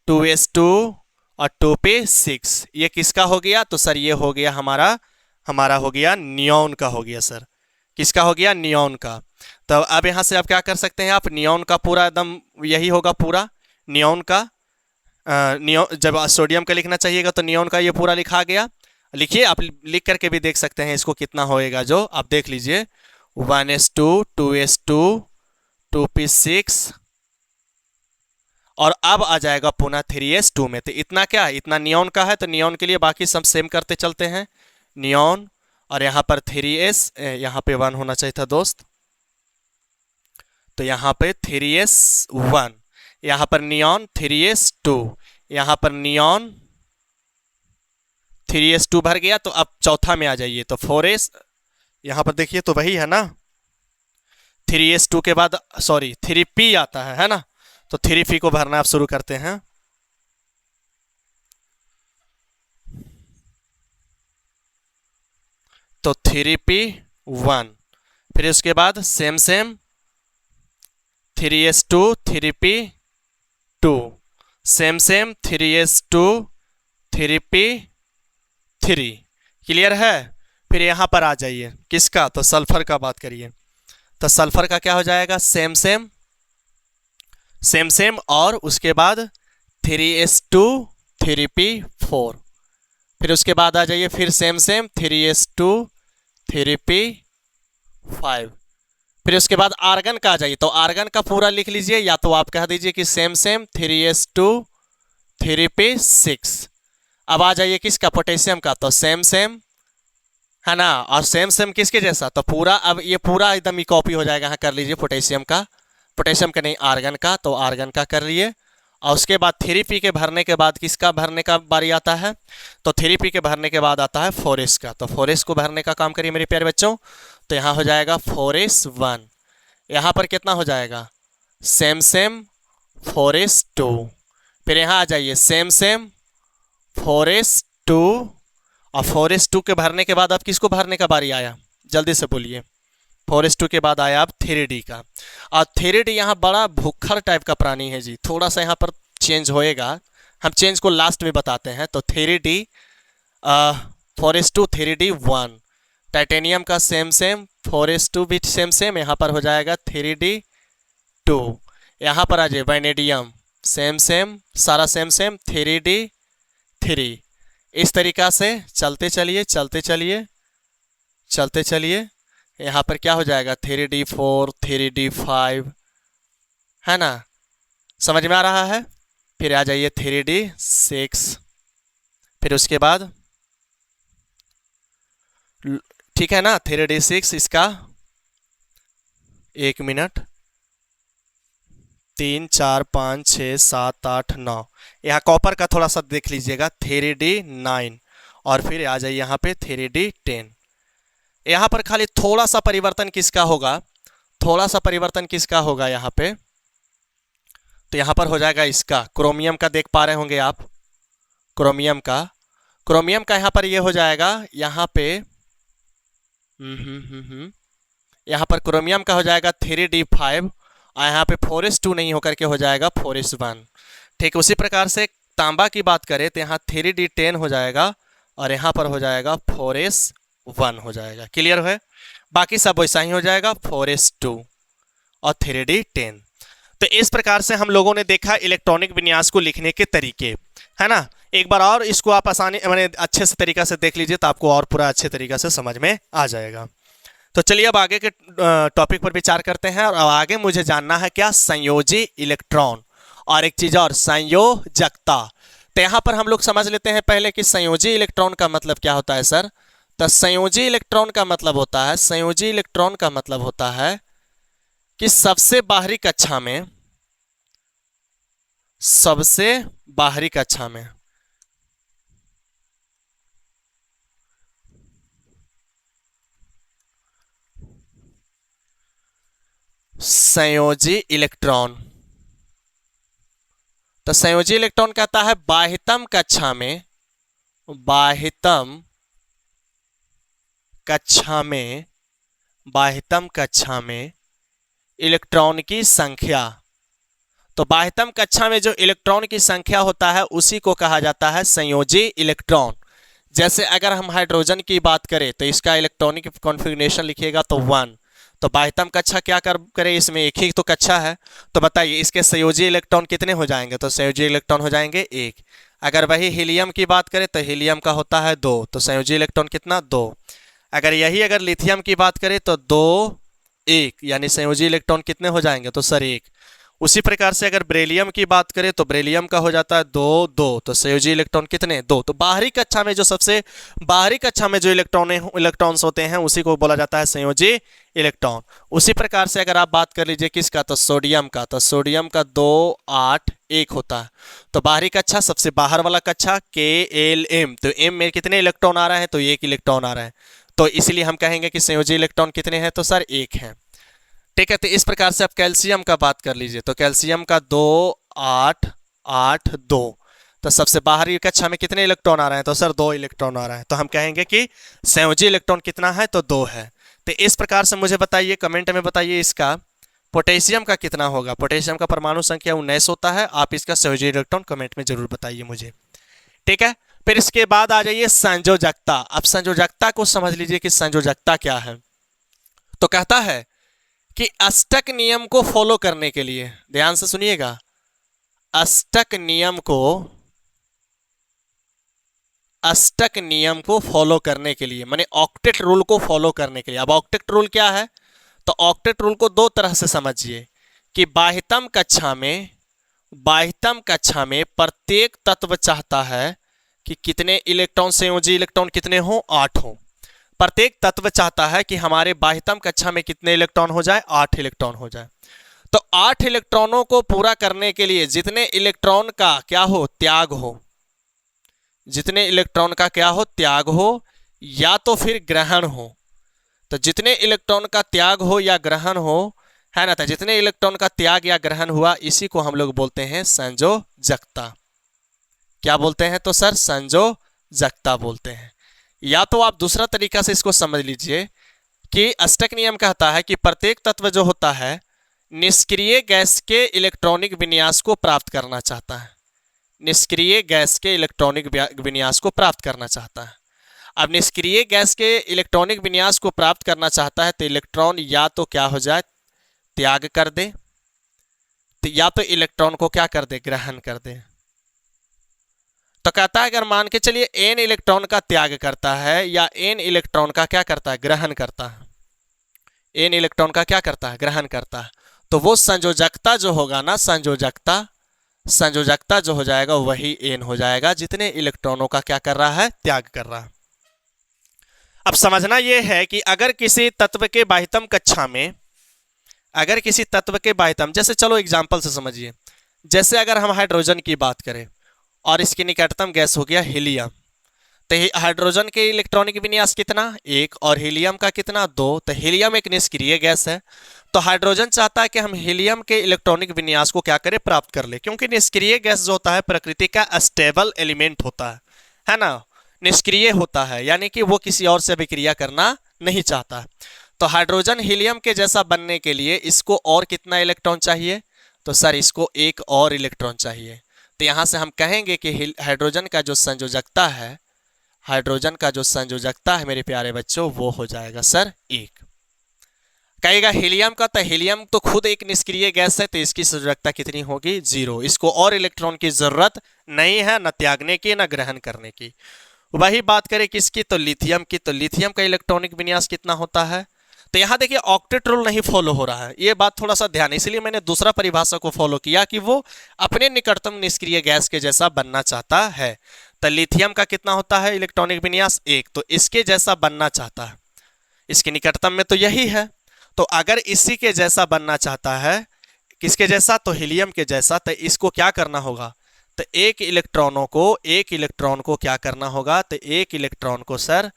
2s2 और 2p6। ये किसका हो गया, तो सर ये हो गया हमारा हो गया नियोन का हो गया सर। किसका हो गया, नियोन का। तो अब यहाँ से आप क्या कर सकते हैं, आप नियोन का पूरा एकदम यही होगा पूरा नियोन का। नियोन जब सोडियम का लिखना चाहिएगा तो नियोन का ये पूरा लिखा गया। लिखिए, आप लिख करके भी देख सकते हैं इसको कितना होएगा, जो आप देख लीजिए 1s2 2s2 2p6 और अब आ जाएगा पुनः 3s2 में। तो इतना क्या है, इतना नियोन का है, तो नियोन के लिए बाकी सब सेम करते चलते हैं। नियोन और यहाँ पर 3s, यहाँ पे 1 होना चाहिए था दोस्त, तो यहाँ पे 3s1, यहाँ पर नियोन 3s2, यहाँ पर नियोन 3s2 भर गया। तो अब चौथा में आ जाइए तो 4s, यहाँ पर देखिए तो वही है ना, 3s2 के बाद सॉरी 3p आता है ना, तो 3p को भरना आप शुरू करते हैं। तो 3p1, फिर उसके बाद same 3s2 3p2, same 3s2 3p3। Clear है। फिर यहां पर आ जाइए किसका, तो सल्फर का बात करिए। तो सल्फर का क्या हो जाएगा, सेम और उसके बाद 3s2 3p4। फिर उसके बाद आ जाइए फिर सेम 3s2 3p5। फिर उसके बाद आर्गन का आ जाइए, तो आर्गन का पूरा लिख लीजिए, या तो आप कह दीजिए कि सेम 3s2 3p6। अब आ जाइए किसका, पोटेशियम का, तो सेम है ना, और सेम किसके जैसा, तो पूरा अब ये पूरा एकदम ही कॉपी हो जाएगा। यहाँ कर लीजिए पोटेशियम का नहीं आर्गन का, तो आर्गन का कर लिए। और उसके बाद 3p के भरने के बाद किसका भरने का बारी आता है, तो 3p के भरने के बाद आता है 4s का। तो 4s को भरने का काम करिए मेरे प्यारे बच्चों। तो यहाँ हो जाएगा 4s1, यहाँ पर कितना हो जाएगा, सेम 4s2। फिर यहाँ आ जाइए सेम 4s2, और 4s2 के भरने के बाद अब किसको भरने का बारी आया, जल्दी से बोलिए। 4s2 के बाद आया अब 3d का। और 3d यहाँ बड़ा भूखर टाइप का प्राणी है जी, थोड़ा सा यहाँ पर चेंज होएगा, हम चेंज को लास्ट में बताते हैं। तो 3d 4s2 3d1, टाइटेनियम का सेम 4s2 भी सेम, यहाँ पर हो जाएगा 3d2। यहाँ पर आ जाए वैनेडियम सेम सारा सेम 3d3। इस तरीक़ा से चलते चलिए यहाँ पर क्या हो जाएगा 3d4 3d5, है ना, समझ में आ रहा है। फिर आ जाइए 3d6, फिर उसके बाद ठीक है ना 3d6, इसका 1 मिनट 3 4 5 6 7 8 9। यहाँ कॉपर का थोड़ा सा देख लीजिएगा, 3D9, और फिर आ जाइए यहाँ पे 3D10। यहाँ पर खाली थोड़ा सा परिवर्तन किसका होगा, थोड़ा सा परिवर्तन किसका होगा यहाँ पे, तो यहाँ पर हो जाएगा इसका, क्रोमियम का देख पा रहे होंगे आप, क्रोमियम का यहाँ पर ये हो जाएगा यहाँ पे यहाँ पर क्रोमियम का हो जाएगा 3D5, और यहाँ पे 4s2 नहीं होकर के हो जाएगा 4s1। ठीक, उसी प्रकार से तांबा की बात करें तो यहाँ 3D10 हो जाएगा और यहाँ पर हो जाएगा 4s1 हो जाएगा। क्लियर है? बाकी सब वैसा ही हो जाएगा, 4s2 और 3D10। तो इस प्रकार से हम लोगों ने देखा इलेक्ट्रॉनिक विन्यास को लिखने के तरीके, है ना। एक बार और इसको आप आसानी मैंने अच्छे से तरीका से देख लीजिए तो आपको और पूरा अच्छे तरीका से समझ में आ जाएगा। तो चलिए अब आगे के टॉपिक पर विचार करते हैं। और आगे मुझे जानना है क्या, संयोजी इलेक्ट्रॉन और एक चीज और, संयोजकता। तो यहाँ पर हम लोग समझ लेते हैं पहले कि संयोजी इलेक्ट्रॉन का मतलब क्या होता है सर। तो संयोजी इलेक्ट्रॉन का मतलब होता है, संयोजी इलेक्ट्रॉन का मतलब होता है कि सबसे बाहरी कक्षा में, सबसे बाहरी कक्षा में संयोजी इलेक्ट्रॉन, तो संयोजी इलेक्ट्रॉन कहता है बाह्यतम कक्षा में, बाह्यतम कक्षा में, बाह्यतम कक्षा में इलेक्ट्रॉन की संख्या। तो बाह्यतम कक्षा में जो इलेक्ट्रॉन की संख्या होता है उसी को कहा जाता है संयोजी इलेक्ट्रॉन। जैसे अगर हम हाइड्रोजन की बात करें तो इसका इलेक्ट्रॉनिक कॉन्फ़िगरेशन लिखिएगा तो 1। तो बाह्यतम कक्षा क्या करें, इसमें एक ही तो कक्षा है, तो बताइए इसके संयोजी इलेक्ट्रॉन कितने हो जाएंगे, तो संयोजी इलेक्ट्रॉन हो जाएंगे 1। अगर वही हीलियम की बात करें तो हीलियम का होता है 2, तो संयोजी इलेक्ट्रॉन कितना, 2। अगर लिथियम की बात करें तो 2 1, यानी संयोजी इलेक्ट्रॉन कितने हो जाएंगे, तो सर 1। उसी प्रकार से अगर बेरिलियम की बात करें तो बेरिलियम का हो जाता है 2 2, तो संयोजी इलेक्ट्रॉन कितने, 2। तो बाहरी कक्षा में जो सबसे बाहरी कक्षा में जो इलेक्ट्रॉन्स होते हैं उसी को बोला जाता है संयोजी इलेक्ट्रॉन। उसी प्रकार से अगर आप बात कर लीजिए किसका, तो सोडियम का, तो सोडियम का 2 8 1 होता है। तो बाहरी कक्षा सबसे बाहर वाला कक्षा KLm, तो m में कितने इलेक्ट्रॉन आ रहे हैं, तो 1 इलेक्ट्रॉन आ रहा है, तो इसलिए हम कहेंगे कि संयोजी इलेक्ट्रॉन कितने हैं, तो सर 1 है। ठीक है, तो इस प्रकार से आप कैल्शियम का बात कर लीजिए, तो कैल्शियम का 2 8 8 2, तो सबसे बाहरी कक्षा में कितने इलेक्ट्रॉन आ रहे हैं, तो सर 2 इलेक्ट्रॉन आ रहा है, तो हम कहेंगे कि संयोजी इलेक्ट्रॉन कितना है, तो 2 है। तो इस प्रकार से मुझे बताइए, कमेंट में बताइए इसका पोटेशियम का कितना होगा। पोटेशियम का परमाणु संख्या 19 होता है। आप इसका संयोजी इलेक्ट्रॉन कमेंट में जरूर बताइए मुझे। ठीक है, फिर इसके बाद आ जाइए संयोजकता। अब संयोजकता को समझ लीजिए कि संयोजकता क्या है। तो कहता है कि अष्टक नियम को फॉलो करने के लिए, ध्यान से सुनिएगा, अष्टक नियम को फॉलो करने के लिए, माने ऑक्टेट रूल को फॉलो करने के लिए। अब ऑक्टेट रूल क्या है, तो ऑक्टेट रूल को दो तरह से समझिए कि बाह्यतम कक्षा में प्रत्येक तत्व चाहता है कि कितने इलेक्ट्रॉन, संयोजी इलेक्ट्रॉन कितने हो, 8 हो। प्रत्येक तत्व चाहता है कि हमारे बाह्यतम कक्षा में कितने इलेक्ट्रॉन हो जाए, 8 इलेक्ट्रॉन हो जाए। तो 8 इलेक्ट्रॉनों को पूरा करने के लिए जितने इलेक्ट्रॉन का क्या हो, त्याग हो, जितने इलेक्ट्रॉन का क्या हो, त्याग हो या तो फिर ग्रहण हो। तो जितने इलेक्ट्रॉन का त्याग हो या ग्रहण हो, है ना, तो जितने इलेक्ट्रॉन का त्याग या ग्रहण हुआ इसी को हम लोग बोलते हैं संयोजकता। क्या बोलते हैं, तो सर संयोजकता बोलते हैं। या तो आप दूसरा तरीका से इसको समझ लीजिए कि अष्टक नियम कहता है कि प्रत्येक तत्व जो होता है निष्क्रिय गैस के इलेक्ट्रॉनिक विन्यास को प्राप्त करना चाहता है, निष्क्रिय गैस के इलेक्ट्रॉनिक विन्यास को प्राप्त करना चाहता है। अब निष्क्रिय गैस के इलेक्ट्रॉनिक विन्यास को प्राप्त करना चाहता है तो इलेक्ट्रॉन या तो क्या हो जाए, त्याग कर दे, तो या तो इलेक्ट्रॉन को क्या कर दे, ग्रहण कर दे। तो कहता है अगर मान के चलिए n इलेक्ट्रॉन का त्याग करता है या n इलेक्ट्रॉन का क्या करता है, ग्रहण करता है, n इलेक्ट्रॉन का क्या करता है, ग्रहण करता है, तो वो संयोजकता जो होगा ना, संयोजकता जो हो जाएगा वही n हो जाएगा, जितने इलेक्ट्रॉनों का क्या कर रहा है, त्याग कर रहा है। अब समझना यह है कि अगर किसी तत्व के बाह्यतम कक्षा में अगर किसी तत्व के बाह्यतम, जैसे चलो एग्जाम्पल से समझिए, जैसे अगर हम हाइड्रोजन की बात करें और इसकी निकटतम गैस हो गया हीलियम, तो हाइड्रोजन के इलेक्ट्रॉनिक विन्यास कितना, 1, और हीलियम का कितना, 2। तो हीलियम एक निष्क्रिय गैस है, तो हाइड्रोजन चाहता है कि हम हीलियम के इलेक्ट्रॉनिक विन्यास को क्या करें, प्राप्त कर ले, क्योंकि निष्क्रिय गैस जो होता है प्रकृति का स्टेबल एलिमेंट होता है ना, निष्क्रिय होता है, यानी कि वो किसी और से अभिक्रिया करना नहीं चाहता। तो हाइड्रोजन हीलियम के जैसा बनने के लिए इसको और कितना इलेक्ट्रॉन चाहिए, तो सर इसको एक और इलेक्ट्रॉन चाहिए। तो यहां से हम कहेंगे कि हाइड्रोजन का जो संयोजकता है, हाइड्रोजन का जो संयोजकता है मेरे प्यारे बच्चों, वो हो जाएगा सर 1। कहेगा हीलियम का, तो हीलियम तो खुद एक निष्क्रिय गैस है, तो इसकी संयोजकता कितनी होगी, 0। इसको और इलेक्ट्रॉन की जरूरत नहीं है, न त्यागने की न ग्रहण करने की। वही बात करें किसकी, तो लिथियम की, तो लिथियम का इलेक्ट्रॉनिक विन्यास कितना होता है, तो यहां देखिए ऑक्टेट रूल नहीं फॉलो हो रहा है, ये बात थोड़ा सा ध्यान, इसलिए मैंने दूसरा परिभाषा को फॉलो किया कि वो अपने निकटतम निष्क्रिय गैस के जैसा बनना चाहता है। तो लिथियम का कितना होता है इलेक्ट्रॉनिक विन्यास, 1, तो इसके जैसा बनना चाहता है, इसके निकटतम में तो यही है, तो अगर इसी के जैसा बनना चाहता है, किसके जैसा, तो हीलियम के जैसा, तो इसको क्या करना होगा, तो एक इलेक्ट्रॉन को क्या करना होगा, तो एक इलेक्ट्रॉन को सर,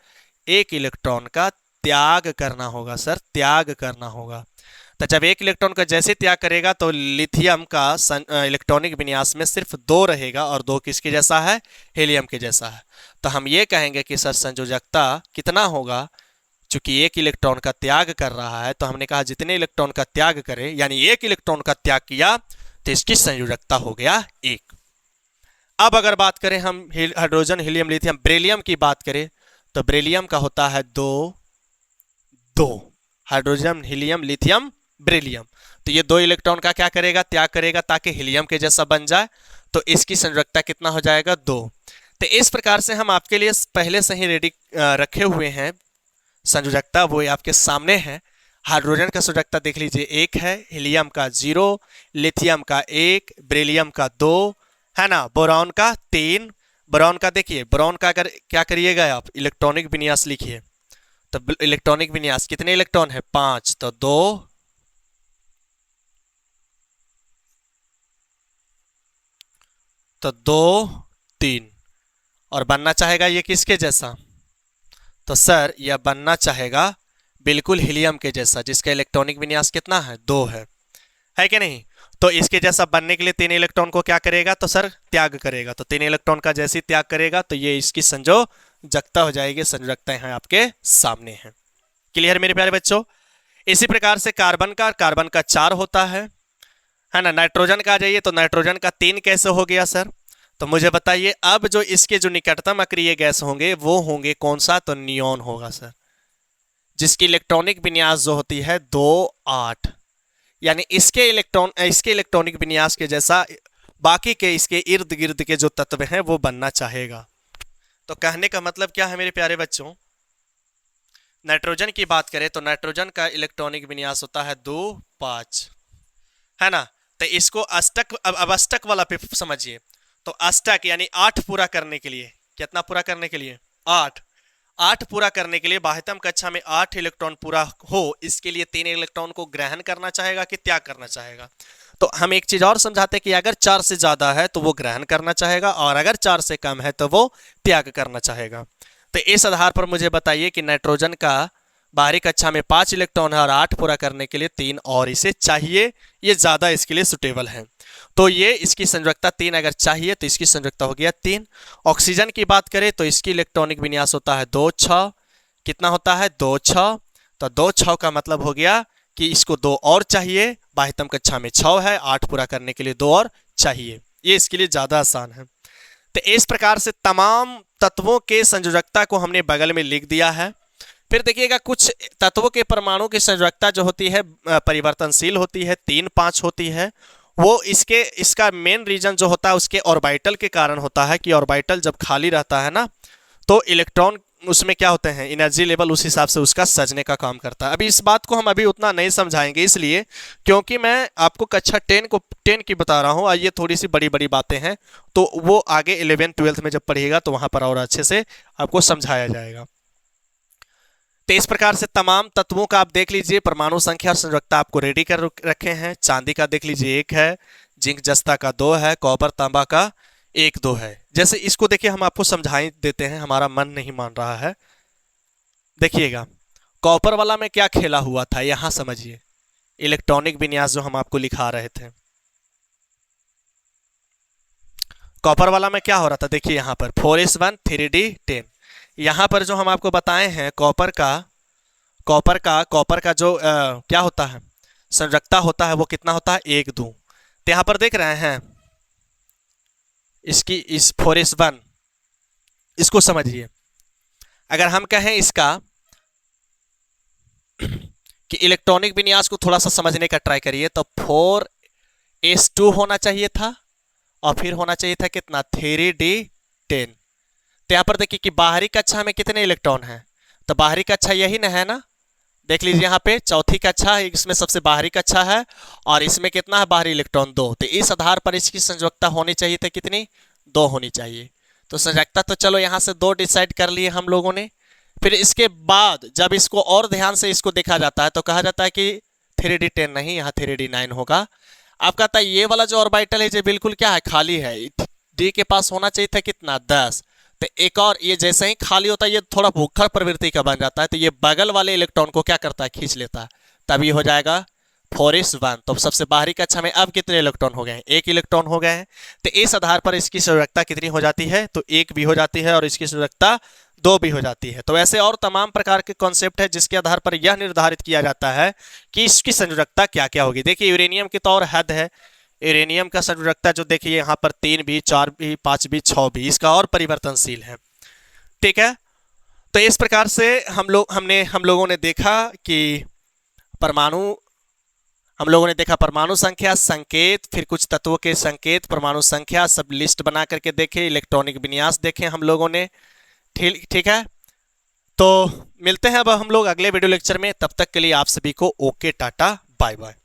एक इलेक्ट्रॉन का त्याग करना होगा सर, त्याग करना होगा। तो जब एक इलेक्ट्रॉन का जैसे त्याग करेगा तो लिथियम का इलेक्ट्रॉनिक विन्यास में सिर्फ 2 रहेगा, और 2 किसके जैसा है, हीलियम के जैसा है। तो हम ये कहेंगे कि सर संयोजकता कितना होगा, चूंकि एक इलेक्ट्रॉन का त्याग कर रहा है, तो हमने कहा जितने इलेक्ट्रॉन का त्याग करे, यानी एक इलेक्ट्रॉन का त्याग किया, तो इसकी संयोजकता हो गया 1। अब अगर बात करें हम हाइड्रोजन हीलियम लिथियम बेरिलियम की बात करें, तो बेरिलियम का होता है 2, 2, हाइड्रोजन हीलियम लिथियम बेरिलियम, तो ये 2 इलेक्ट्रॉन का क्या करेगा, त्याग करेगा, ताकि हीलियम के जैसा बन जाए, तो इसकी संयोजकता कितना हो जाएगा, 2। तो इस प्रकार से हम आपके लिए पहले से ही रेडी रखे हुए हैं संयोजकता, वो आपके सामने है। हाइड्रोजन का संयोजकता देख लीजिए 1 है, हीलियम का 0, लिथियम का 1, बेरिलियम का 2, है ना, बोरॉन का 3। बोरॉन का देखिए, बोरॉन का अगर क्या करिएगा आप, इलेक्ट्रॉनिक विन्यास लिखिए, तो इलेक्ट्रॉनिक विन्यास कितने इलेक्ट्रॉन है, 5, तो 2, तो 2, 3, और बनना चाहेगा ये किसके जैसा, तो सर यह बनना चाहेगा बिल्कुल हीलियम के जैसा, जिसका इलेक्ट्रॉनिक विन्यास कितना है, 2 है कि नहीं। तो इसके जैसा बनने के लिए 3 इलेक्ट्रॉन को क्या करेगा, तो सर त्याग करेगा, तो 3 इलेक्ट्रॉन का जैसे त्याग करेगा, तो ये इसकी संयोजकता हो जाएगी। संयोजकताएं हैं आपके सामने हैं, क्लियर मेरे प्यारे बच्चों। इसी प्रकार से कार्बन का 4 होता है ना। नाइट्रोजन का आ जाइए, तो नाइट्रोजन का 3 कैसे हो गया सर, तो मुझे बताइए। अब जो इसके जो निकटतम अक्रिय गैस होंगे वो होंगे कौन सा, तो नियोन होगा सर, जिसकी इलेक्ट्रॉनिक विन्यास जो होती है 2, 8, यानी इसके इलेक्ट्रॉनिक विन्यास के जैसा बाकी के इसके इर्द गिर्द के जो तत्व हैं वो बनना चाहेगा। तो कहने का मतलब क्या है मेरे प्यारे बच्चों, नाइट्रोजन की बात करें तो नाइट्रोजन का इलेक्ट्रॉनिक विन्यास होता है 2, 5, है ना। तो इसको अष्टक, अब अष्टक वाला पे समझिए, तो अष्टक यानी 8 पूरा करने के लिए, कितना पूरा करने के लिए, 8 पूरा करने के लिए बाह्यतम कक्षा में 8 इलेक्ट्रॉन पूरा हो, इसके लिए 3 इलेक्ट्रॉन को ग्रहण करना चाहेगा कि त्याग करना चाहेगा। तो हम एक चीज और समझाते हैं कि अगर 4 से ज्यादा है तो वो ग्रहण करना चाहेगा, और अगर 4 से कम है तो वो त्याग करना चाहेगा। तो इस आधार पर मुझे बताइए कि नाइट्रोजन का बाहरी कक्षा में 5 इलेक्ट्रॉन है और 8 पूरा करने के लिए 3 और इसे चाहिए, ये ज्यादा इसके लिए सुटेबल है। तो ये इसकी संयोजकता 3 अगर चाहिए तो इसकी संयोजकता हो गया 3। ऑक्सीजन की बात करें तो इसकी इलेक्ट्रॉनिक विन्यास होता है 2, 6, कितना होता है 2, 6, तो 2, 6 का मतलब हो गया कि इसको 2 और चाहिए, बाह्यतम कक्षा में 6 है, 8 पूरा करने के लिए 2 और चाहिए, ये इसके लिए ज्यादा आसान है। तो इस प्रकार से तमाम तत्वों के संयोजकता को हमने बगल में लिख दिया है। फिर देखिएगा कुछ तत्वों के परमाणु की संयोजकता जो होती है परिवर्तनशील होती है, 3, 5 होती है। वो इसका मेन रीजन जो होता है उसके ऑर्बिटल के कारण होता है कि ऑर्बिटल जब खाली रहता है ना तो इलेक्ट्रॉन उसमें क्या होते हैं, एनर्जी लेवल उस हिसाब से उसका सजने का काम करता है। अभी इस बात को हम अभी उतना नहीं समझाएंगे, इसलिए क्योंकि मैं आपको कक्षा 10 की बता रहा हूँ, ये थोड़ी सी बड़ी बड़ी बातें हैं, तो वो आगे 11th 12th में जब पढ़िएगा तो वहां पर और अच्छे से आपको समझाया जाएगा। तो इस प्रकार से तमाम तत्वों का आप देख लीजिए, परमाणु संख्या और संयोजकता आपको रेडी कर रखे हैं। चांदी का देख लीजिए 1 है, जिंक जस्ता का 2 है, कॉपर तांबा का 1-2 है। जैसे इसको देखिए हम आपको समझाई देते हैं, हमारा मन नहीं मान रहा है। देखिएगा कॉपर वाला में क्या खेला हुआ था, यहां समझिए। इलेक्ट्रॉनिक विन्यास जो हम आपको लिखा रहे थे, कॉपर वाला में क्या हो रहा था, देखिए यहां पर 4s1 3d10। यहां पर जो हम आपको बताए हैं कॉपर का जो क्या होता है, संयोजकता होता है, वो कितना होता है 1-2। तो यहां पर देख रहे हैं इसकी इस 4s1, इसको समझिए। अगर हम कहें इसका कि इलेक्ट्रॉनिक विन्यास को थोड़ा सा समझने का ट्राई करिए, तो 4s2 होना चाहिए था और फिर होना चाहिए था कितना 3d10। तो यहां पर देखिए कि बाहरी कक्षा में कितने इलेक्ट्रॉन हैं, तो बाहरी कक्षा यही ना है ना, देख लीजिए यहाँ पे चौथी कक्षा है, इसमें सबसे बाहरी कक्षा है और इसमें कितना है बाहरी इलेक्ट्रॉन 2। तो इस आधार पर इसकी संयोजकता होनी चाहिए थी कितनी, 2 होनी चाहिए। तो संयोजकता तो चलो यहाँ से 2 डिसाइड कर लिए हम लोगों ने। फिर इसके बाद जब इसको और ध्यान से इसको देखा जाता है तो कहा जाता है कि 3d10 नहीं, यहाँ 3d9 होगा। आप कहता है ये वाला जो ऑर्बिटल है ये बिल्कुल क्या है, खाली है। डी के पास होना चाहिए था कितना 10। तो एक और ये जैसे ही खाली होता है ये थोड़ा भूखर प्रवृत्ति का बन जाता है, तो ये बगल वाले इलेक्ट्रॉन को क्या करता है, खींच लेता है, तभी हो जाएगा 4s1। तो सबसे बाहरी कक्षा में अब कितने इलेक्ट्रॉन हो गए हैं, 1 इलेक्ट्रॉन हो गए हैं। तो इस आधार पर इसकी संयोजकता कितनी हो जाती है, तो 1 भी हो जाती है और इसकी संयोजकता 2 भी हो जाती है। तो ऐसे और तमाम प्रकार के कॉन्सेप्ट है जिसके आधार पर यह निर्धारित किया जाता है कि इसकी संयोजकता क्या क्या होगी। देखिए यूरेनियम की तो और हद है, यूरेनियम का संयोजकता जो देखिए यहाँ पर 3 भी, 4 भी, 5 भी, 6 भी, इसका और परिवर्तनशील है। ठीक है, तो इस प्रकार से हम लोगों ने देखा कि परमाणु संख्या, संकेत, फिर कुछ तत्वों के संकेत, परमाणु संख्या सब लिस्ट बना करके देखे, इलेक्ट्रॉनिक विन्यास देखे हम लोगों ने। ठीक है, तो मिलते हैं अब हम लोग अगले वीडियो लेक्चर में। तब तक के लिए आप सभी को ओके, टाटा, बाय बाय।